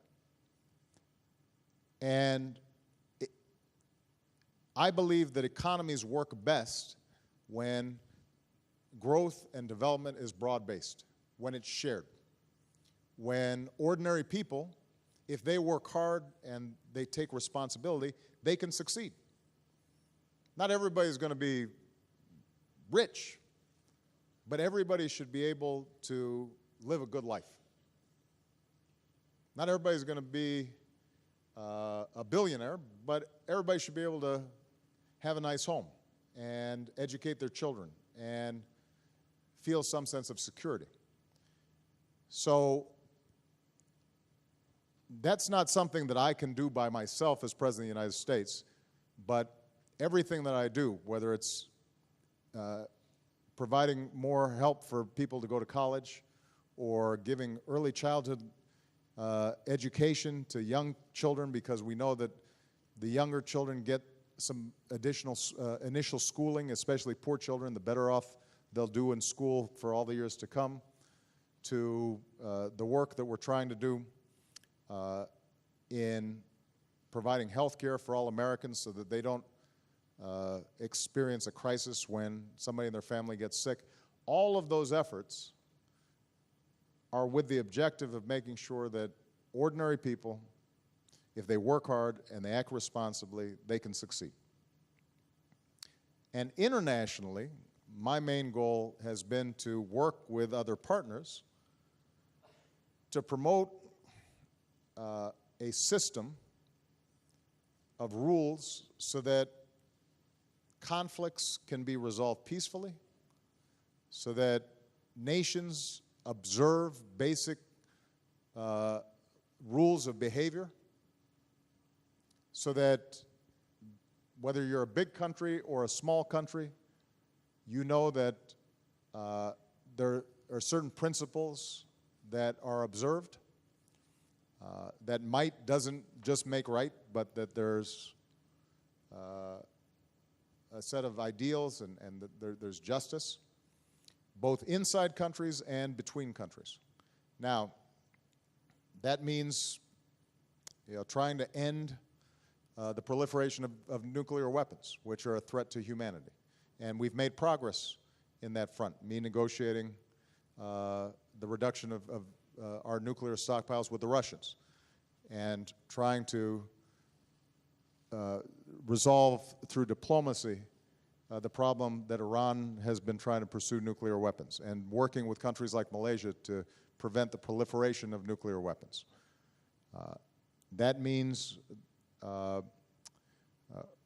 And I believe that economies work best when growth and development is broad-based, when it's shared. When ordinary people, if they work hard and they take responsibility, they can succeed. Not everybody's going to be rich, but everybody should be able to live a good life. Not everybody's going to be a billionaire, but everybody should be able to have a nice home and educate their children and feel some sense of security. So that's not something that I can do by myself as President of the United States, but everything that I do, whether it's providing more help for people to go to college or giving early childhood education to young children, because we know that the younger children get some additional initial schooling, especially poor children, the better off they'll do in school for all the years to come, to the work that we're trying to do in providing health care for all Americans so that they don't experience a crisis when somebody in their family gets sick. All of those efforts are with the objective of making sure that ordinary people, if they work hard and they act responsibly, they can succeed. And internationally, my main goal has been to work with other partners to promote a system of rules so that conflicts can be resolved peacefully, so that nations observe basic rules of behavior, so that whether you're a big country or a small country, you know that there are certain principles that are observed, that might doesn't just make right, but that there's a set of ideals and there's justice, both inside countries and between countries. Now, That means trying to end the proliferation of nuclear weapons, which are a threat to humanity. And we've made progress in that front, me negotiating the reduction of our nuclear stockpiles with the Russians, and trying to resolve through diplomacy the problem that Iran has been trying to pursue nuclear weapons, and working with countries like Malaysia to prevent the proliferation of nuclear weapons. That means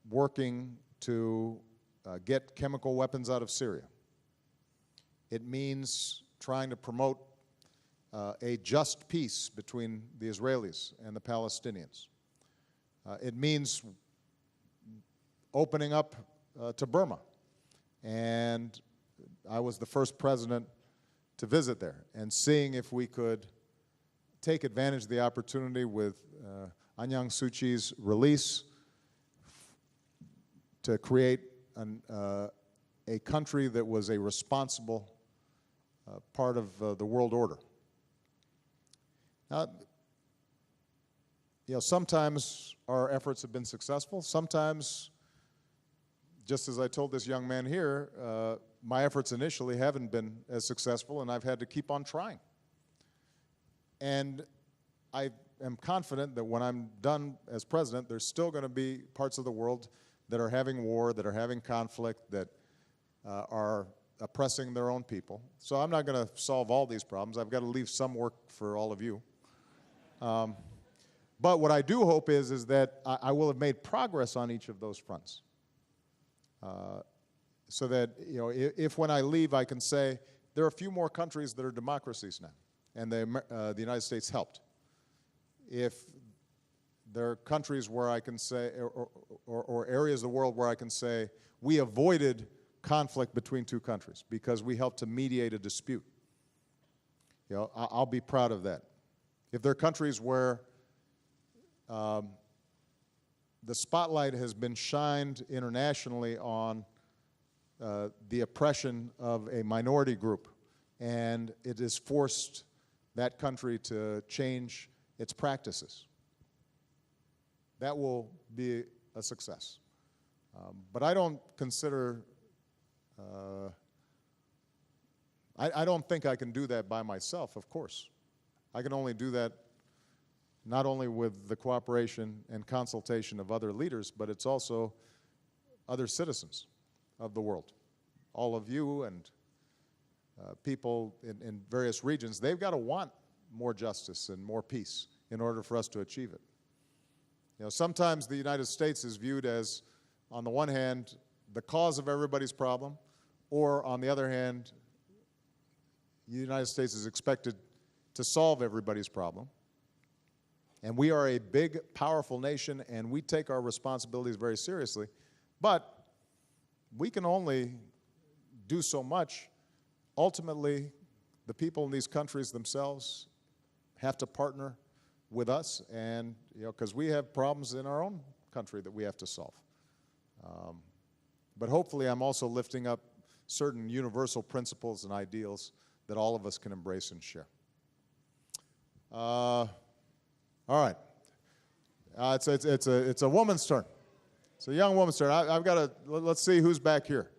working to get chemical weapons out of Syria. It means trying to promote a just peace between the Israelis and the Palestinians. It means opening up to Burma. And I was the first president to visit there, and seeing if we could take advantage of the opportunity with Aung San Suu Kyi's release to create a country that was a responsible part of the world order. Now, sometimes our efforts have been successful. Sometimes, just as I told this young man here, my efforts initially haven't been as successful, and I've had to keep on trying. And I am confident that when I'm done as president, there's still going to be parts of the world that are having war, that are having conflict, that are oppressing their own people. So I'm not going to solve all these problems. I've got to leave some work for all of you. But what I do hope is that I will have made progress on each of those fronts. So that, if when I leave I can say, there are a few more countries that are democracies now, and the United States helped. If there are countries where I can say, or areas of the world where I can say, we avoided conflict between two countries because we helped to mediate a dispute, I'll be proud of that. If there are countries where the spotlight has been shined internationally on the oppression of a minority group, and it has forced that country to change its practices, that will be a success. But I don't consider, I don't think I can do that by myself, of course. I can only do that not only with the cooperation and consultation of other leaders, but it's also other citizens of the world. All of you and people in various regions, they've got to want more justice and more peace in order for us to achieve it. Sometimes the United States is viewed as, on the one hand, the cause of everybody's problem, or on the other hand, the United States is expected to solve everybody's problem. And we are a big, powerful nation, and we take our responsibilities very seriously. But we can only do so much. Ultimately, the people in these countries themselves have to partner with us, and because we have problems in our own country that we have to solve. But hopefully, I'm also lifting up certain universal principles and ideals that all of us can embrace and share. All right. It's a woman's turn. It's a young woman's turn. I've got to, let's see who's back here.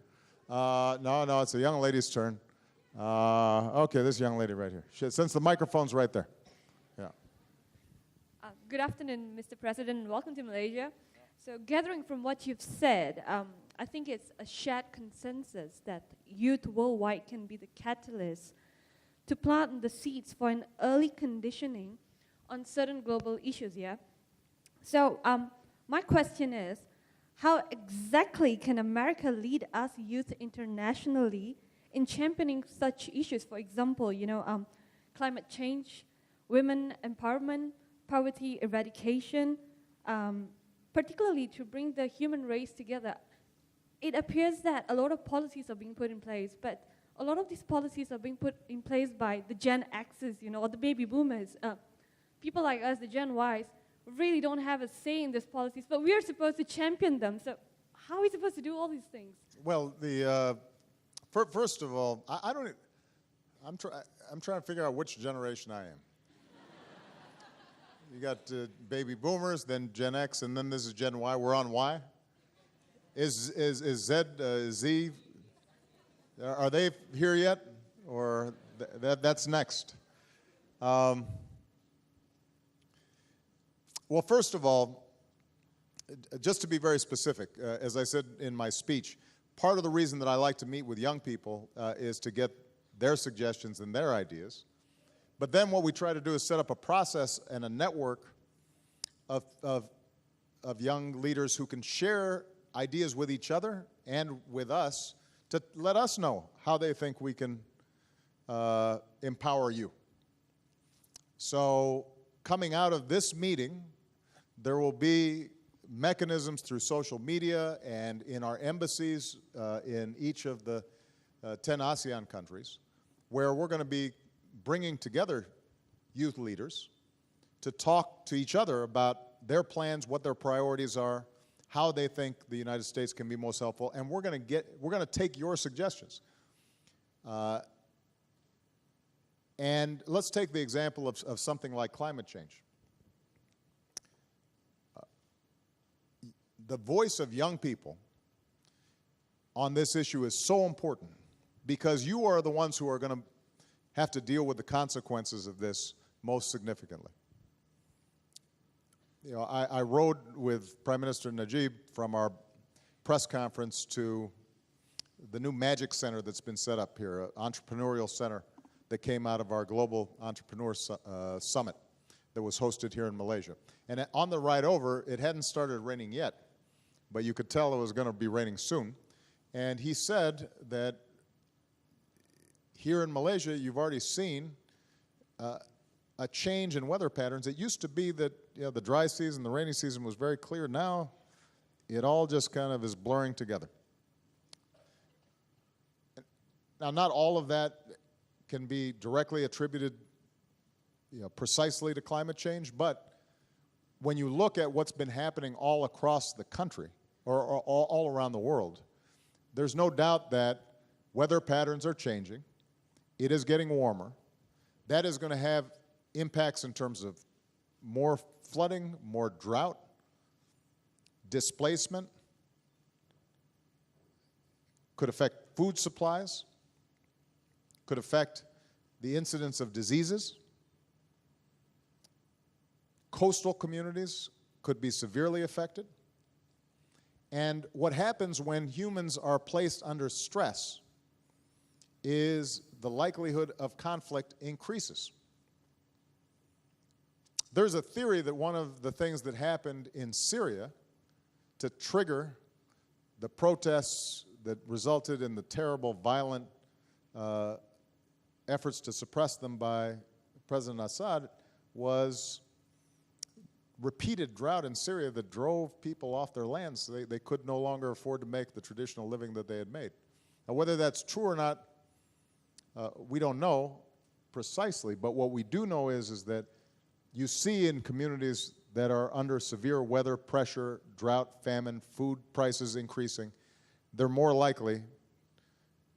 No, it's a young lady's turn. Okay, this young lady right here. Since the microphone's right there. Yeah. Good afternoon, Mr. President, and welcome to Malaysia. So gathering from what you've said, I think it's a shared consensus that youth worldwide can be the catalyst to plant the seeds for an early conditioning on certain global issues, yeah? So my question is, how exactly can America lead us youth internationally in championing such issues? For example, climate change, women empowerment, poverty eradication, particularly to bring the human race together. It appears that a lot of policies are being put in place, but a lot of these policies are being put in place by the Gen X's, or the baby boomers. People like us, the Gen Ys, really don't have a say in these policies, but we are supposed to champion them. So how are we supposed to do all these things? Well, first of all, I'm trying to figure out which generation I am. You got baby boomers, then Gen X, and then this is Gen Y. We're on Y. Is Z, are they here yet? Or that's next? Well, first of all, just to be very specific, as I said in my speech, part of the reason that I like to meet with young people is to get their suggestions and their ideas. But then what we try to do is set up a process and a network of young leaders who can share ideas with each other and with us to let us know how they think we can empower you. So coming out of this meeting, there will be mechanisms through social media and in our embassies in each of the 10 ASEAN countries where we're going to be bringing together youth leaders to talk to each other about their plans, what their priorities are, how they think the United States can be most helpful, and we're going to take your suggestions. And let's take the example of something like climate change. The voice of young people on this issue is so important because you are the ones who are going to have to deal with the consequences of this most significantly. You know, I rode with Prime Minister Najib from our press conference to the new Magic Center that's been set up here, an entrepreneurial center that came out of our Global Entrepreneur Summit that was hosted here in Malaysia. And on the ride over, it hadn't started raining yet, but you could tell it was going to be raining soon. And he said that here in Malaysia, you've already seen a change in weather patterns. It used to be that the dry season, the rainy season was very clear. Now, it all just kind of is blurring together. Now, not all of that can be directly attributed precisely to climate change, but when you look at what's been happening all across the country, or all around the world, there's no doubt that weather patterns are changing. It is getting warmer. That is going to have impacts in terms of more flooding, more drought, displacement, could affect food supplies, could affect the incidence of diseases. Coastal communities could be severely affected. And what happens when humans are placed under stress is the likelihood of conflict increases. There's a theory that one of the things that happened in Syria to trigger the protests that resulted in the terrible, violent efforts to suppress them by President Assad was repeated drought in Syria that drove people off their lands. They could no longer afford to make the traditional living that they had made. Now, whether that's true or not, we don't know precisely, but what we do know is that you see in communities that are under severe weather pressure, drought, famine, food prices increasing, they're more likely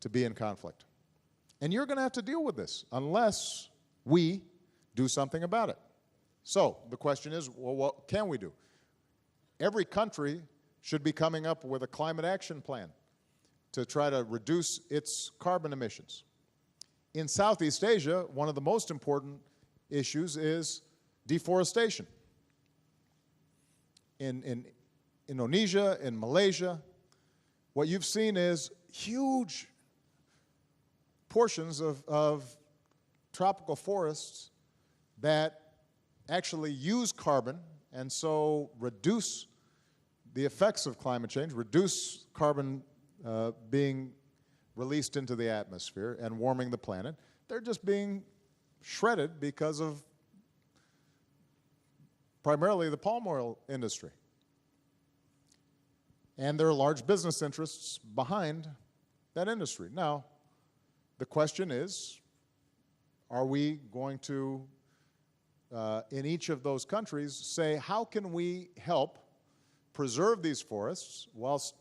to be in conflict. And you're going to have to deal with this unless we do something about it. So the question is, well, what can we do? Every country should be coming up with a climate action plan to try to reduce its carbon emissions. In Southeast Asia, one of the most important issues is deforestation. In Indonesia, in Malaysia, what you've seen is huge portions of tropical forests that actually use carbon and so reduce the effects of climate change, reduce carbon being released into the atmosphere and warming the planet. They're just being shredded because of primarily the palm oil industry. And there are large business interests behind that industry. Now, the question is, are we going to, in each of those countries, say, how can we help preserve these forests whilst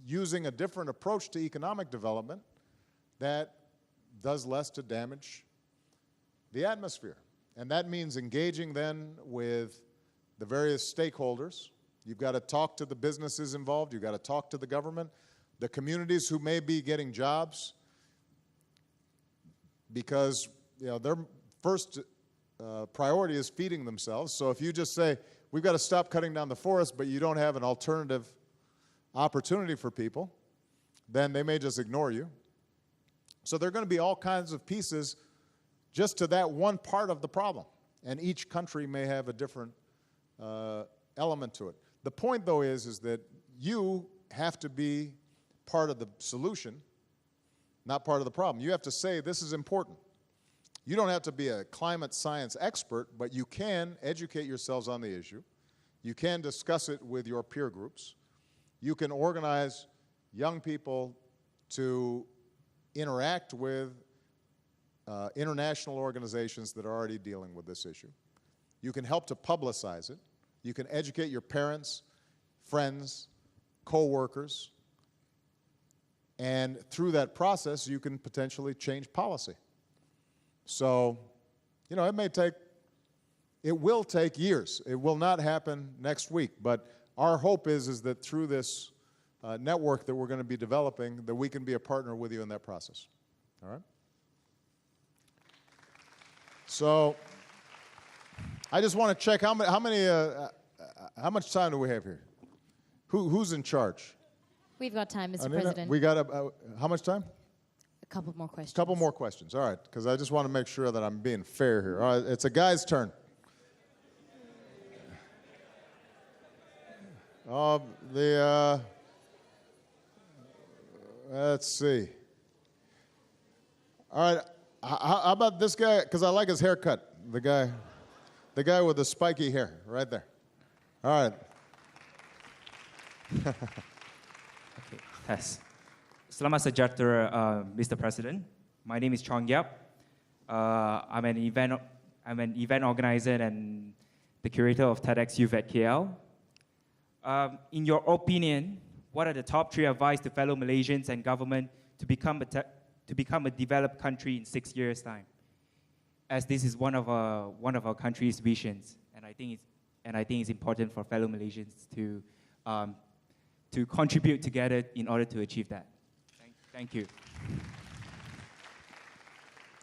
using a different approach to economic development that does less to damage the atmosphere? And that means engaging then with the various stakeholders. You've got to talk to the businesses involved. You've got to talk to the government, the communities who may be getting jobs, because their first priority is feeding themselves. So if you just say, we've got to stop cutting down the forest, but you don't have an alternative opportunity for people, then they may just ignore you. So there are going to be all kinds of pieces just to that one part of the problem. And each country may have a different element to it. The point, though, is that you have to be part of the solution, not part of the problem. You have to say, this is important. You don't have to be a climate science expert, but you can educate yourselves on the issue. You can discuss it with your peer groups. You can organize young people to interact with international organizations that are already dealing with this issue. You can help to publicize it. You can educate your parents, friends, co-workers, and through that process, you can potentially change policy. So, it will take years. It will not happen next week, but our hope is that through this network that we're going to be developing, that we can be a partner with you in that process. All right? So, I just want to check how much time do we have here? Who's in charge? We've got time, Mr. Anina, President. we got how much time? A couple more questions. A couple more questions. All right, because I just want to make sure that I'm being fair here. All right, it's a guy's turn. Let's see. All right, how about this guy? Because I like his haircut. The guy with the spiky hair, right there. All right. Yes. Selamat sejahtera, Mr. President. My name is Chong Yap. I'm an event organizer and the curator of TEDx Youth at KL. In your opinion, what are the top 3 advice to fellow Malaysians and government to become a developed country in 6 years' time? As this is one of our country's visions, and I think it's important for fellow Malaysians to contribute together in order to achieve that. Thank you.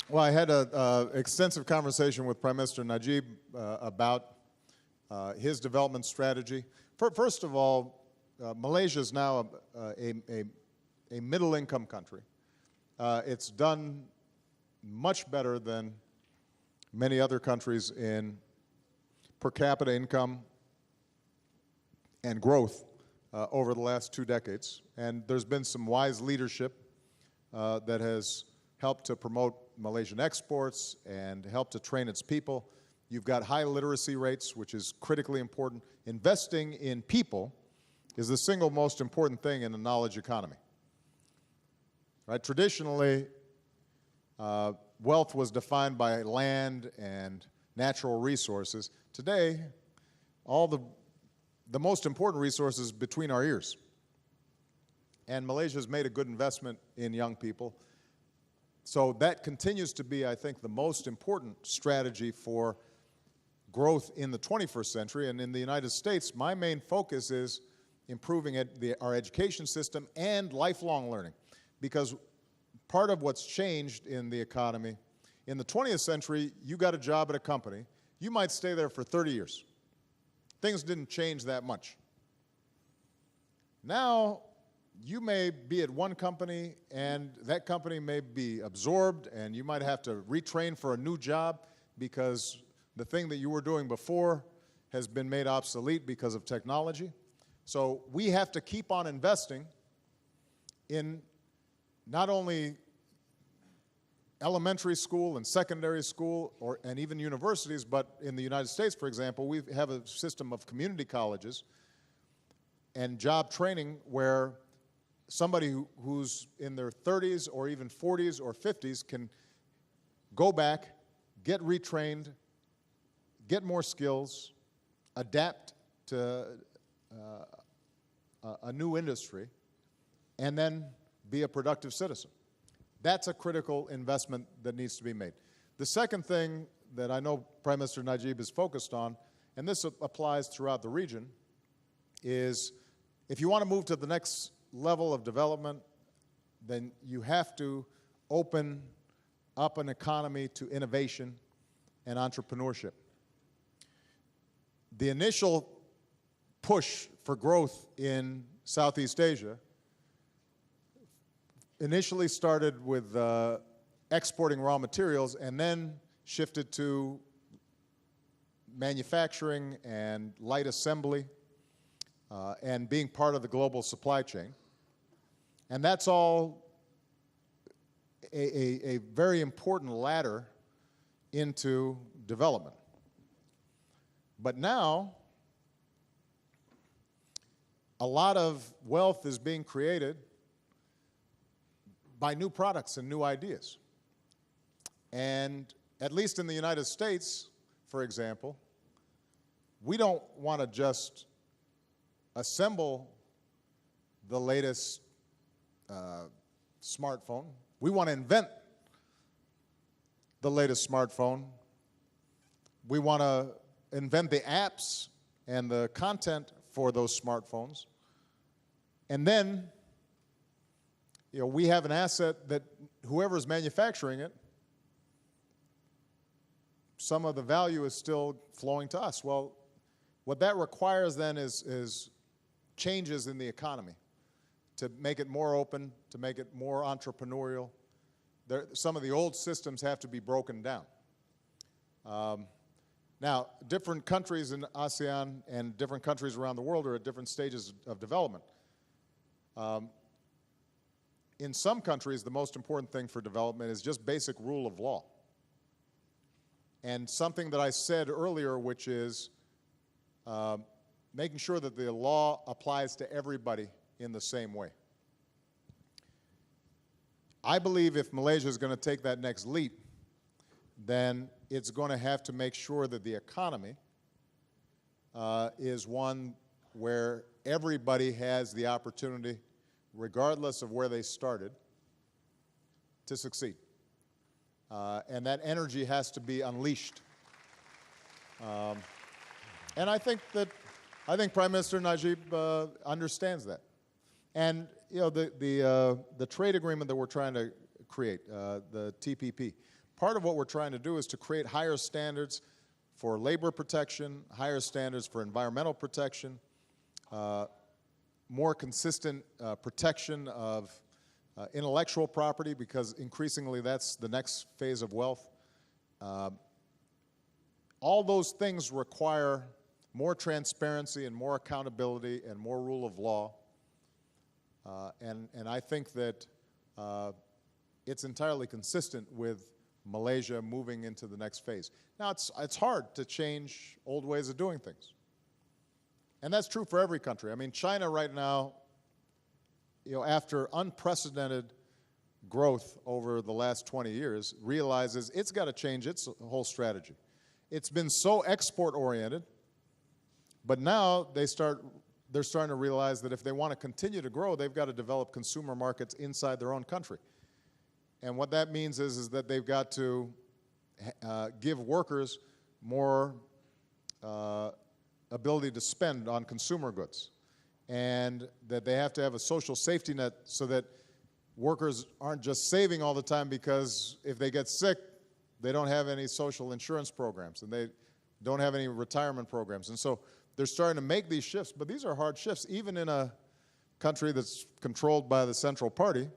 Well, I had an extensive conversation with Prime Minister Najib about his development strategy. First of all, Malaysia is now a middle-income country. It's done much better than many other countries in per capita income and growth over the last 2 decades. And there's been some wise leadership that has helped to promote Malaysian exports and helped to train its people. You've got high literacy rates, which is critically important. Investing in people is the single most important thing in a knowledge economy. Right? Traditionally, wealth was defined by land and natural resources. Today, all the most important resources between our ears. And Malaysia has made a good investment in young people. So that continues to be, I think, the most important strategy for growth in the 21st century. And in the United States, my main focus is improving our education system and lifelong learning. Because part of what's changed in the economy, in the 20th century, you got a job at a company, you might stay there for 30 years. Things didn't change that much. Now, you may be at one company and that company may be absorbed and you might have to retrain for a new job because the thing that you were doing before has been made obsolete because of technology. So we have to keep on investing in not only elementary school and secondary school and even universities, but in the United States, for example, we have a system of community colleges and job training where somebody who's in their 30s or even 40s or 50s can go back, get retrained, get more skills, adapt to a new industry, and then be a productive citizen. That's a critical investment that needs to be made. The second thing that I know Prime Minister Najib is focused on, and this applies throughout the region, is if you want to move to the next level of development, then you have to open up an economy to innovation and entrepreneurship. The initial push for growth in Southeast Asia initially started with exporting raw materials and then shifted to manufacturing and light assembly and being part of the global supply chain. And that's all a very important ladder into development. But now, a lot of wealth is being created by new products and new ideas. And at least in the United States, for example, we don't want to just assemble the latest smartphone. We want to invent the latest smartphone. We want to invent the apps and the content for those smartphones. And then, we have an asset that whoever's manufacturing it, some of the value is still flowing to us. Well, what that requires then is changes in the economy to make it more open, to make it more entrepreneurial. Some of the old systems have to be broken down. Now, different countries in ASEAN and different countries around the world are at different stages of development. In some countries, the most important thing for development is just basic rule of law. And something that I said earlier, which is making sure that the law applies to everybody in the same way. I believe if Malaysia is going to take that next leap, then it's going to have to make sure that the economy is one where everybody has the opportunity, regardless of where they started, to succeed. And that energy has to be unleashed. And I think Prime Minister Najib understands that. And the trade agreement that we're trying to create, the TPP, part of what we're trying to do is to create higher standards for labor protection, higher standards for environmental protection, more consistent protection of intellectual property, because increasingly that's the next phase of wealth. All those things require more transparency and more accountability and more rule of law. And I think that it's entirely consistent with Malaysia moving into the next phase. Now, it's hard to change old ways of doing things. And that's true for every country. I mean, China right now, after unprecedented growth over the last 20 years, realizes it's got to change its whole strategy. It's been so export-oriented, but now they're starting to realize that if they want to continue to grow, they've got to develop consumer markets inside their own country. And what that means is that they've got to give workers more ability to spend on consumer goods, and that they have to have a social safety net so that workers aren't just saving all the time, because if they get sick, they don't have any social insurance programs, and they don't have any retirement programs. And so they're starting to make these shifts, but these are hard shifts. Even in a country that's controlled by the Central Party,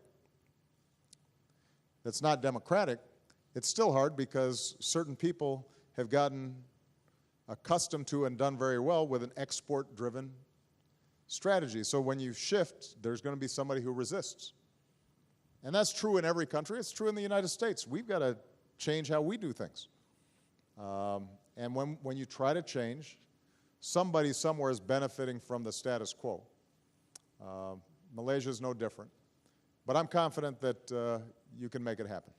that's not democratic, it's still hard because certain people have gotten accustomed to and done very well with an export-driven strategy. So when you shift, there's going to be somebody who resists. And that's true in every country. It's true in the United States. We've got to change how we do things. And when you try to change, somebody somewhere is benefiting from the status quo. Malaysia is no different. But I'm confident that you can make it happen.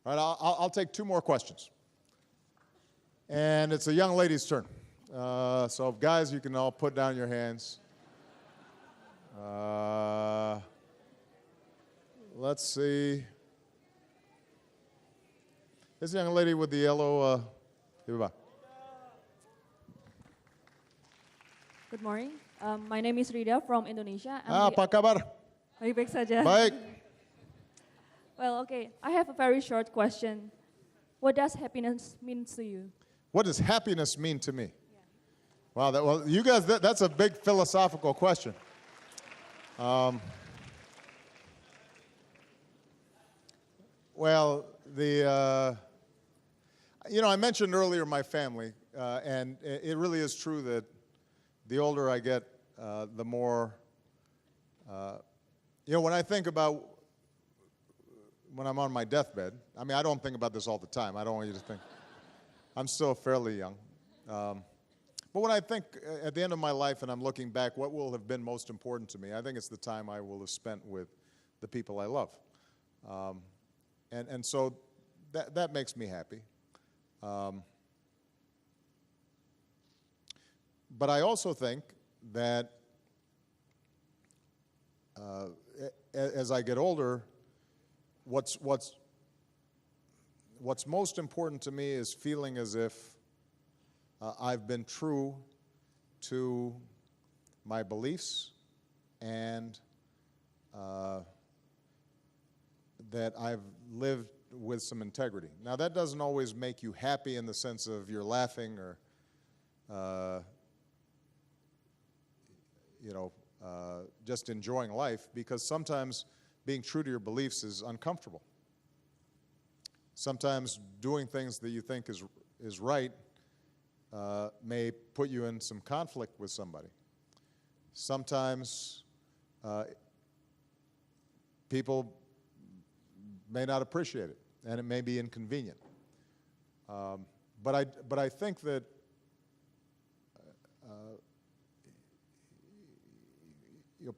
All right, I'll take two more questions. And it's a young lady's turn. So guys, you can all put down your hands. Let's see. This young lady with the yellow, Good morning. My name is Rida from Indonesia. apa kabar? Baik-baik saja. Baik. Well, okay. I have a very short question. What does happiness mean to you? What does happiness mean to me? Wow, well, you guys, that's a big philosophical question. Well, I mentioned earlier my family, and it really is true that the older I get, the more, when I think about when I'm on my deathbed, I mean, I don't think about this all the time. I don't want you to think. I'm still fairly young. But when I think at the end of my life and I'm looking back, what will have been most important to me, I think it's the time I will have spent with the people I love. And so that makes me happy. But I also think that as I get older, what's most important to me is feeling as if I've been true to my beliefs and that I've lived with some integrity. Now, that doesn't always make you happy in the sense of you're laughing or, just enjoying life, because sometimes being true to your beliefs is uncomfortable. Sometimes doing things that you think is right may put you in some conflict with somebody. Sometimes people may not appreciate it, and it may be inconvenient. But I think that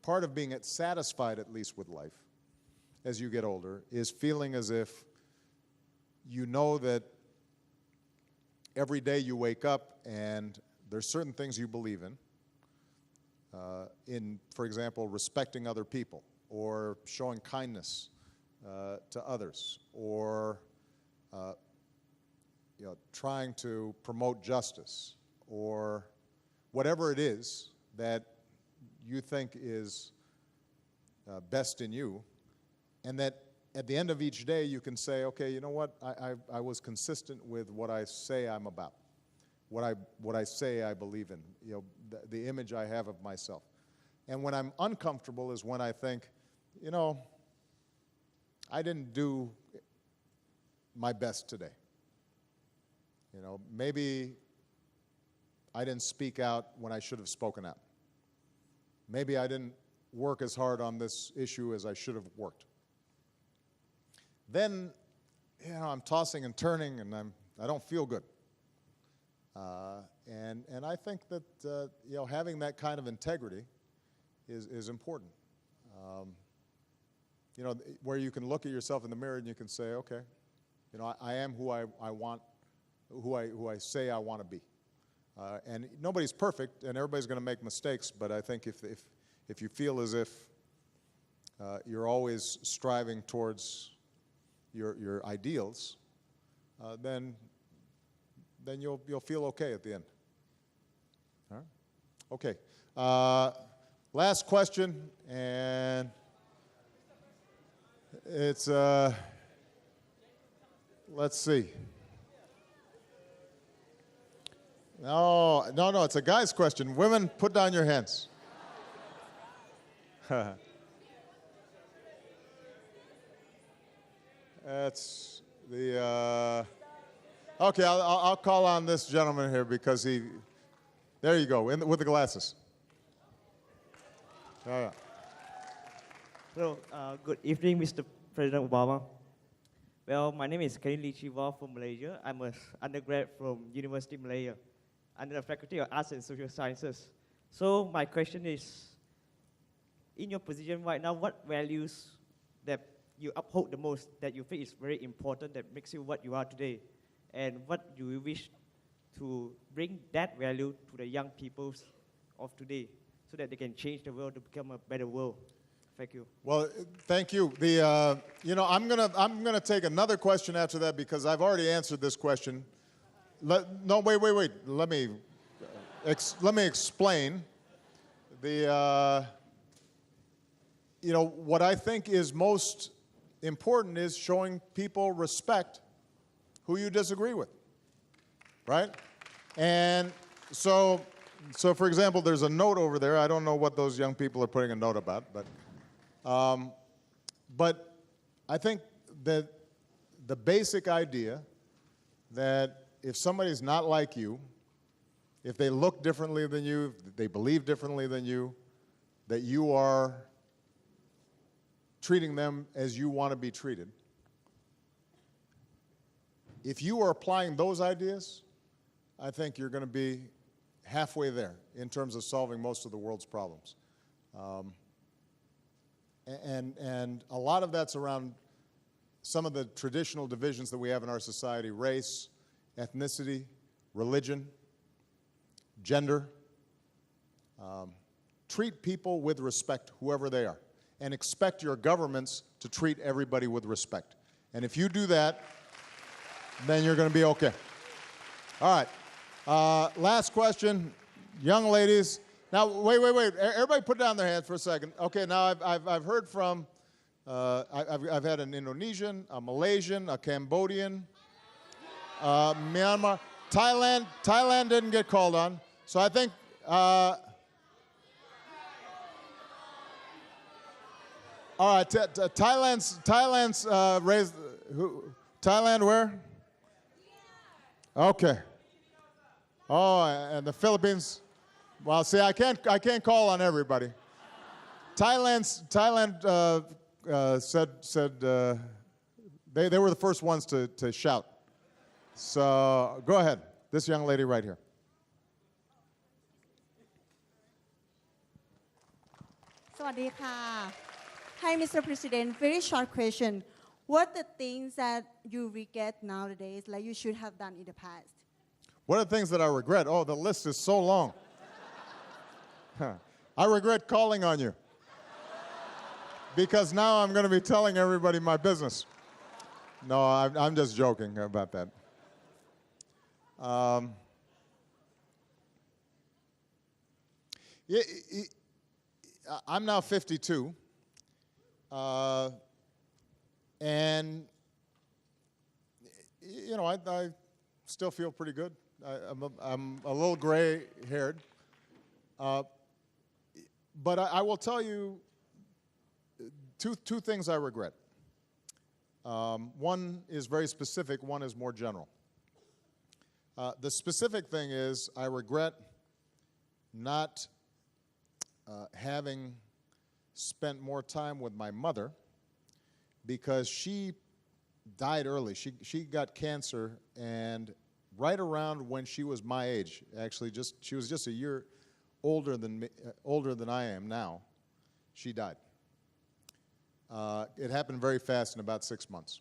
part of being satisfied, at least with life, as you get older, is feeling as if you know that every day you wake up and there's certain things you believe in, for example, respecting other people or showing kindness to others, or trying to promote justice, or whatever it is that you think is best in you, and that at the end of each day you can say, okay, you know what, I was consistent with what I say I'm about, what I say I believe in, the image I have of myself. And when I'm uncomfortable is when I think, I didn't do my best today. Maybe I didn't speak out when I should have spoken out. Maybe I didn't work as hard on this issue as I should have worked. Then, I'm tossing and turning, and I don't feel good. And I think that having that kind of integrity is important. Where you can look at yourself in the mirror and you can say, okay, I am who I want, who I say I want to be. And nobody's perfect, and everybody's going to make mistakes, but I think if you feel as if you're always striving towards your ideals, then you'll feel okay at the end. All right? Okay. Last question, and it's let's see. No, it's a guy's question. Women, put down your hands. That's the, okay, I'll call on this gentleman here because there you go, with the glasses. Oh, yeah. Hello, good evening, Mr. President Obama. Well, my name is Karin Lee Chiva from Malaysia. I'm an undergrad from University of Malaya, under the Faculty of Arts and Social Sciences. So my question is, in your position right now, what values that you uphold the most, that you think is very important, that makes you what you are today? And what do you wish to bring that value to the young people of today so that they can change the world to become a better world? Thank you. Well, thank you. You know, I'm gonna take another question after that because I've already answered this question. No, wait. Let me explain. You know, what I think is most important is showing people respect who you disagree with, right? And so for example, there's a note over there. I don't know what those young people are putting a note about, but I think that the basic idea that if somebody's not like you, if they look differently than you, if they believe differently than you, that you are treating them as you want to be treated. If you are applying those ideas, I think you're going to be halfway there in terms of solving most of the world's problems. And a lot of that's around some of the traditional divisions that we have in our society: race, ethnicity, religion, gender. Treat people with respect, whoever they are, and expect your governments to treat everybody with respect. And if you do that, then you're going to be okay. All right. Last question, young ladies. Now, wait. Everybody put down their hands for a second. Okay, now I've heard from, I've had an Indonesian, a Malaysian, a Cambodian, Myanmar. Thailand didn't get called on. So I think, all right, Thailand's raised, Thailand where? Okay. Oh, and the Philippines. Well, see, I can't call on everybody. Thailand said they were the first ones to shout. So go ahead, this young lady right here. Sawadee ka. Hi, Mr. President. Very short question. What are the things that you regret nowadays, like you should have done in the past? What are the things that I regret? Oh, the list is so long. I regret calling on you because now I'm going to be telling everybody my business. No, I'm just joking about that. I'm now 52, and you know, I still feel pretty good. I'm a little gray-haired, but I will tell you two things I regret. One is very specific, one is more general. The specific thing is I regret not having spent more time with my mother because she died early. She got cancer, and right around when she was my age, actually she was just a year older than me, older than I am now, she died. It happened very fast in about 6 months.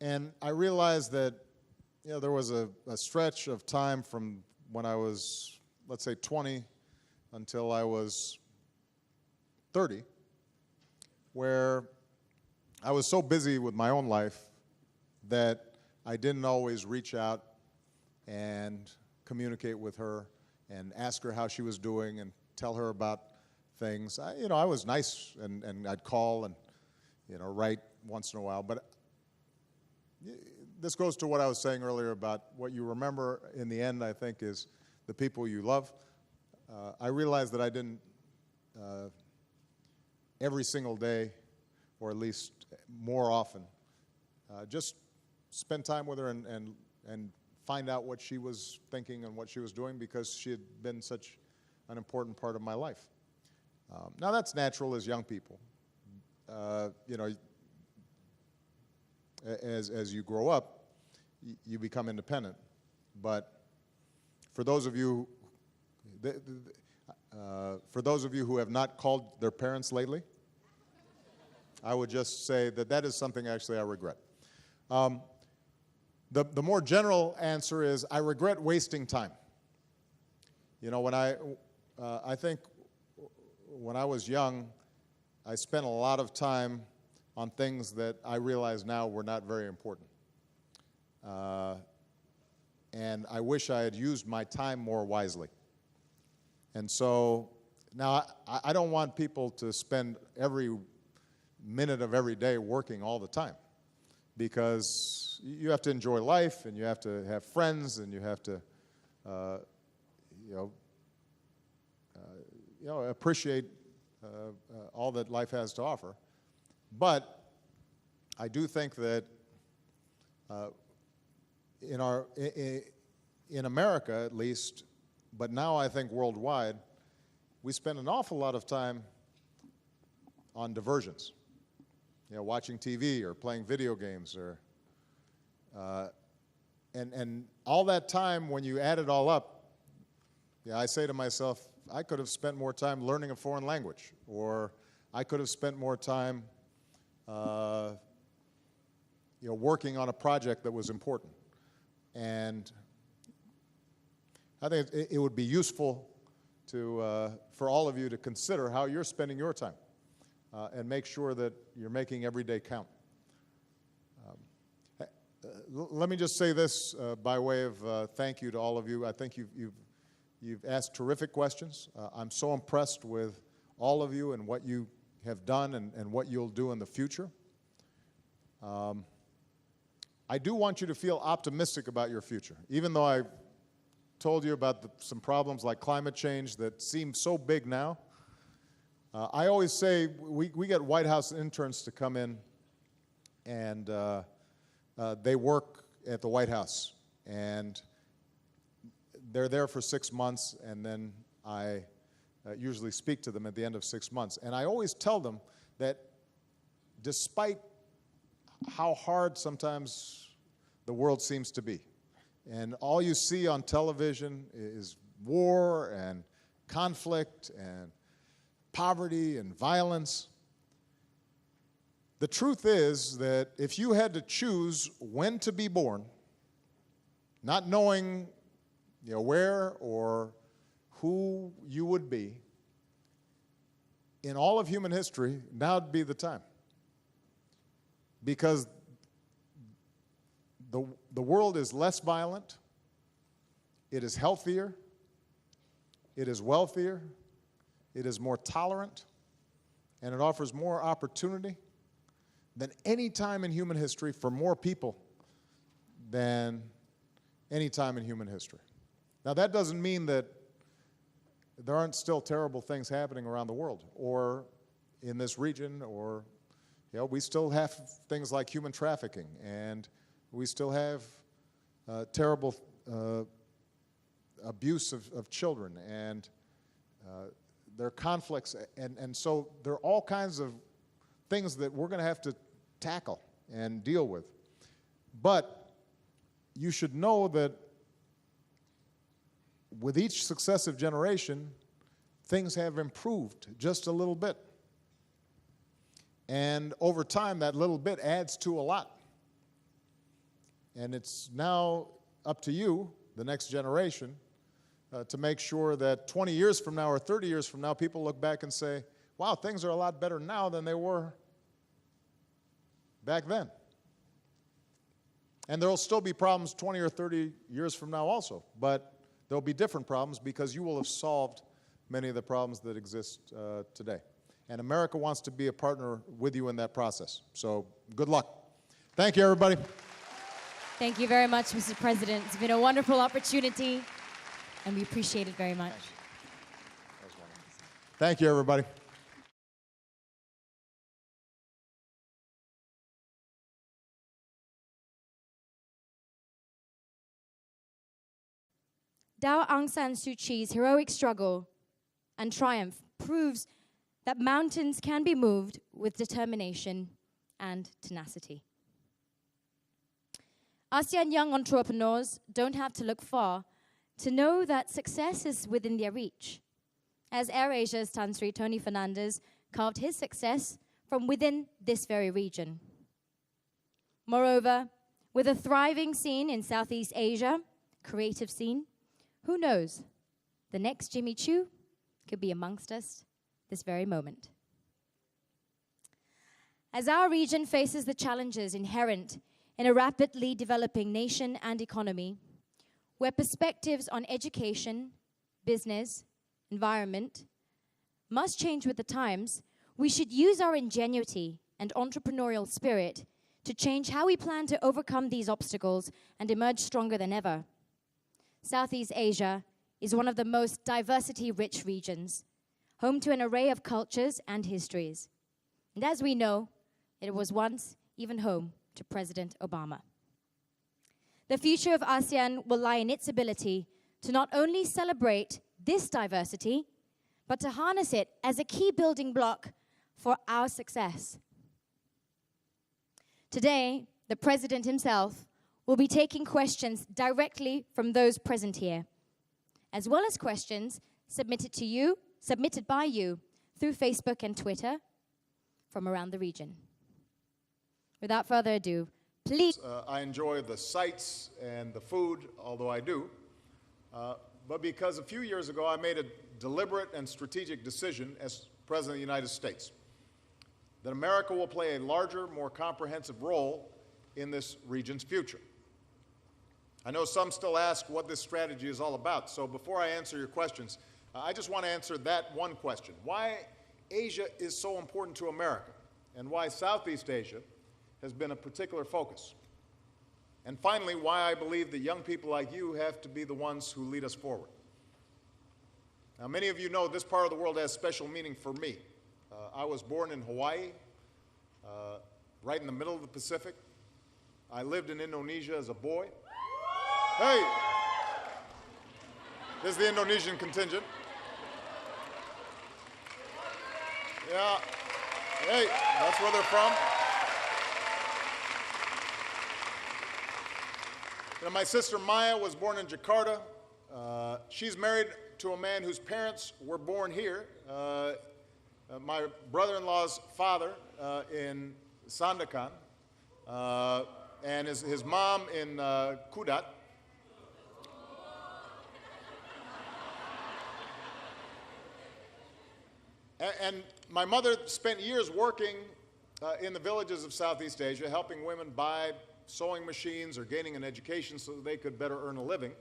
And I realized that, you know, there was a stretch of time from when I was, let's say, 20 until I was 30, where I was so busy with my own life that I didn't always reach out and communicate with her and ask her how she was doing and tell her about things. I was nice, and I'd call and, write once in a while. But this goes to what I was saying earlier about what you remember in the end, I think, is the people you love. I realized that I didn't every single day, or at least more often, just spend time with her and find out what she was thinking and what she was doing, because she had been such an important part of my life. Now that's natural as young people. As you grow up, you become independent. But for those of you, who have not called their parents lately, I would just say that is something actually I regret. The more general answer is I regret wasting time. When I think when I was young, I spent a lot of time on things that I realize now were not very important. And I wish I had used my time more wisely. And so now I don't want people to spend every minute of every day working all the time, because you have to enjoy life, and you have to have friends, and you have to appreciate all that life has to offer. But I do think that in America at least, but now I think worldwide, we spend an awful lot of time on diversions. Watching TV or playing video games, or and all that time, when you add it all up, I say to myself, I could have spent more time learning a foreign language, or I could have spent more time working on a project that was important. And I think it would be useful for all of you to consider how you're spending your time, and make sure that you're making every day count. Let me just say this by way of thank you to all of you. I think you've asked terrific questions. I'm so impressed with all of you and what you have done and what you'll do in the future. I do want you to feel optimistic about your future, even though I told you about some problems like climate change that seem so big now. I always say we get White House interns to come in, and they work at the White House, and they're there for 6 months, and then I usually speak to them at the end of 6 months. And I always tell them that despite how hard sometimes the world seems to be, and all you see on television is war and conflict and poverty and violence, the truth is that if you had to choose when to be born, not knowing where or who you would be, in all of human history, now would be the time. Because the world is less violent, it is healthier, it is wealthier, it is more tolerant, and it offers more opportunity than any time in human history for more people than any time in human history. Now, that doesn't mean that there aren't still terrible things happening around the world or in this region, or we still have things like human trafficking, and we still have terrible abuse of children, and there are conflicts, and so there are all kinds of things that we're going to have to tackle and deal with. But you should know that with each successive generation, things have improved just a little bit. And over time, that little bit adds to a lot. And it's now up to you, the next generation, to make sure that 20 years from now or 30 years from now, people look back and say, wow, things are a lot better now than they were back then. And there will still be problems 20 or 30 years from now also, but there will be different problems because you will have solved many of the problems that exist today. And America wants to be a partner with you in that process. So good luck. Thank you, everybody. Thank you very much, Mr. President. It's been a wonderful opportunity, and we appreciate it very much. Thank you, everybody. Daw Aung San Suu Kyi's heroic struggle and triumph proves that mountains can be moved with determination and tenacity. ASEAN young entrepreneurs don't have to look far to know that success is within their reach, as AirAsia's Tan Sri Tony Fernandez carved his success from within this very region. Moreover, with a thriving scene in Southeast Asia, creative scene, who knows, the next Jimmy Choo could be amongst us this very moment. As our region faces the challenges inherent in a rapidly developing nation and economy, where perspectives on education, business, environment must change with the times, we should use our ingenuity and entrepreneurial spirit to change how we plan to overcome these obstacles and emerge stronger than ever. Southeast Asia is one of the most diversity-rich regions, home to an array of cultures and histories. And as we know, it was once even home to President Obama. The future of ASEAN will lie in its ability to not only celebrate this diversity, but to harness it as a key building block for our success. Today, the President himself will be taking questions directly from those present here, as well as questions submitted by you through Facebook and Twitter from around the region. Without further ado, please. I enjoy the sights and the food, although I do, but because a few years ago I made a deliberate and strategic decision as President of the United States that America will play a larger, more comprehensive role in this region's future. I know some still ask what this strategy is all about, so before I answer your questions, I just want to answer that one question. Why Asia is so important to America, and why Southeast Asia has been a particular focus. And finally, why I believe that young people like you have to be the ones who lead us forward. Now, many of you know this part of the world has special meaning for me. I was born in Hawaii, right in the middle of the Pacific. I lived in Indonesia as a boy. Hey! This is the Indonesian contingent. Yeah. Hey, that's where they're from. You know, my sister Maya was born in Jakarta. She's married to a man whose parents were born here. My brother-in-law's father in Sandakan, and his mom in Kudat. And my mother spent years working in the villages of Southeast Asia, helping women buy sewing machines or gaining an education so that they could better earn a living.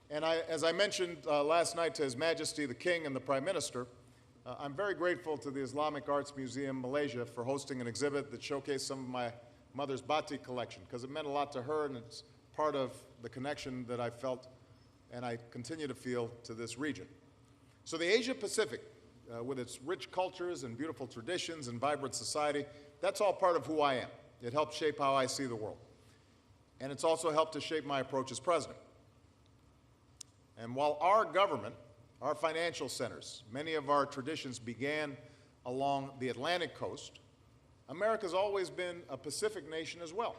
And as I mentioned last night to His Majesty the King and the Prime Minister, I'm very grateful to the Islamic Arts Museum Malaysia for hosting an exhibit that showcased some of my mother's batik collection, because it meant a lot to her, and it's part of the connection that I felt and I continue to feel to this region. So the Asia Pacific, with its rich cultures and beautiful traditions and vibrant society, that's all part of who I am. It helped shape how I see the world. And it's also helped to shape my approach as president. And while our government, our financial centers, many of our traditions began along the Atlantic coast, America's always been a Pacific nation as well.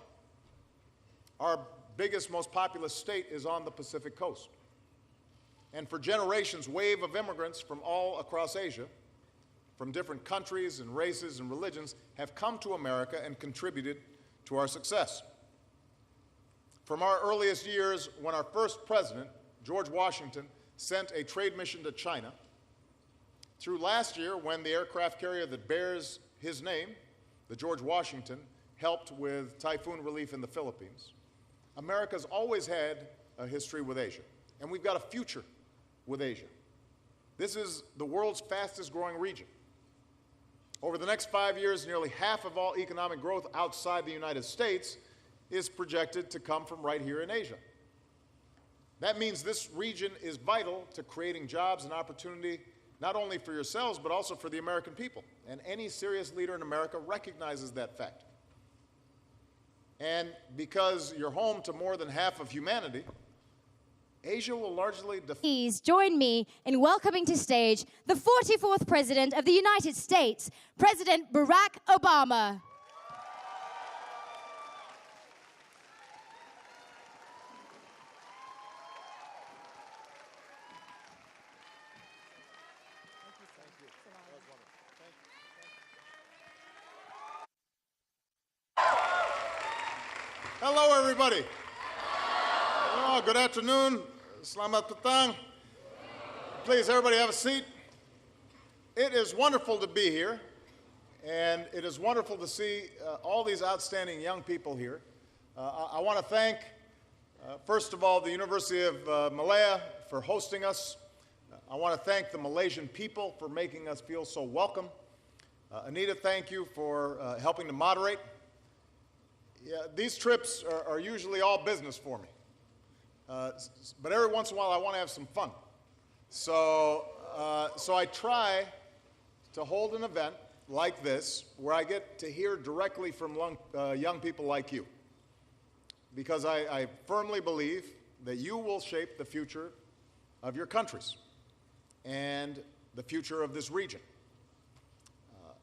Our biggest, most populous state is on the Pacific coast. And for generations, wave of immigrants from all across Asia, from different countries and races and religions, have come to America and contributed to our success. From our earliest years, when our first president, George Washington, sent a trade mission to China, through last year when the aircraft carrier that bears his name, the George Washington, helped with typhoon relief in the Philippines, America's always had a history with Asia, and we've got a future with Asia. This is the world's fastest growing region. Over the next 5 years, nearly half of all economic growth outside the United States is projected to come from right here in Asia. That means this region is vital to creating jobs and opportunity, not only for yourselves, but also for the American people. And any serious leader in America recognizes that fact. And because you're home to more than half of humanity, Asia will largely Please join me in welcoming to stage the 44th President of the United States, President Barack Obama. Hello, everybody. Oh, good afternoon. Selamat datang. Please, everybody have a seat. It is wonderful to be here. And it is wonderful to see all these outstanding young people here. I want to thank, first of all, the University of Malaya for hosting us. I want to thank the Malaysian people for making us feel so welcome. Anita, thank you for helping to moderate. Yeah, these trips are usually all business for me. But every once in a while I want to have some fun. So I try to hold an event like this where I get to hear directly from young people like you. Because I firmly believe that you will shape the future of your countries and the future of this region.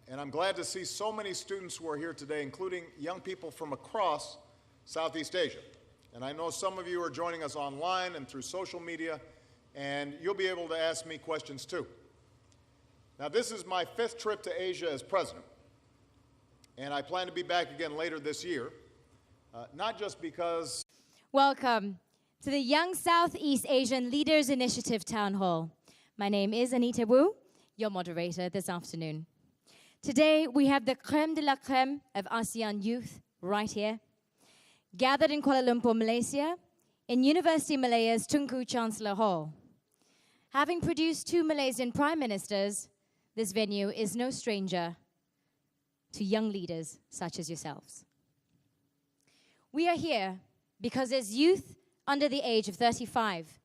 And I'm glad to see so many students who are here today, including young people from across Southeast Asia. And I know some of you are joining us online and through social media, and you'll be able to ask me questions too. Now, this is my 5th trip to Asia as president, and I plan to be back again later this year, not just because... Welcome to the Young Southeast Asian Leaders Initiative Town Hall. My name is Anita Wu, your moderator this afternoon. Today, we have the crème de la crème of ASEAN youth right here, gathered in Kuala Lumpur, Malaysia, in University of Malaya's Tunku Chancellor Hall. Having produced 2 Malaysian prime ministers, this venue is no stranger to young leaders such as yourselves. We are here because as youth under the age of 35,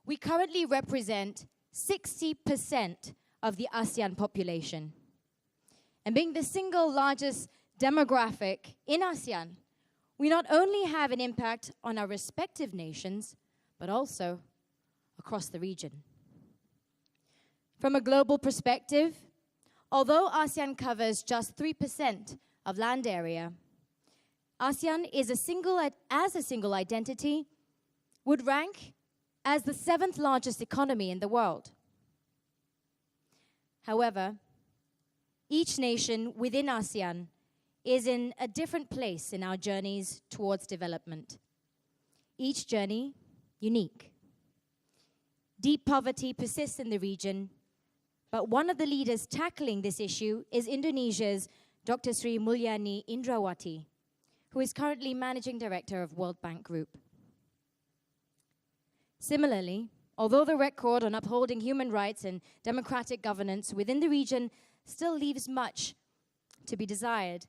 we currently represent 60% of the ASEAN population. And being the single largest demographic in ASEAN, we not only have an impact on our respective nations, but also across the region. From a global perspective, although ASEAN covers just 3% of land area, ASEAN is as a single identity would rank as the 7th largest economy in the world. However, each nation within ASEAN is in a different place in our journeys towards development. Each journey unique. Deep poverty persists in the region, but one of the leaders tackling this issue is Indonesia's Dr. Sri Mulyani Indrawati, who is currently Managing Director of World Bank Group. Similarly, although the record on upholding human rights and democratic governance within the region still leaves much to be desired,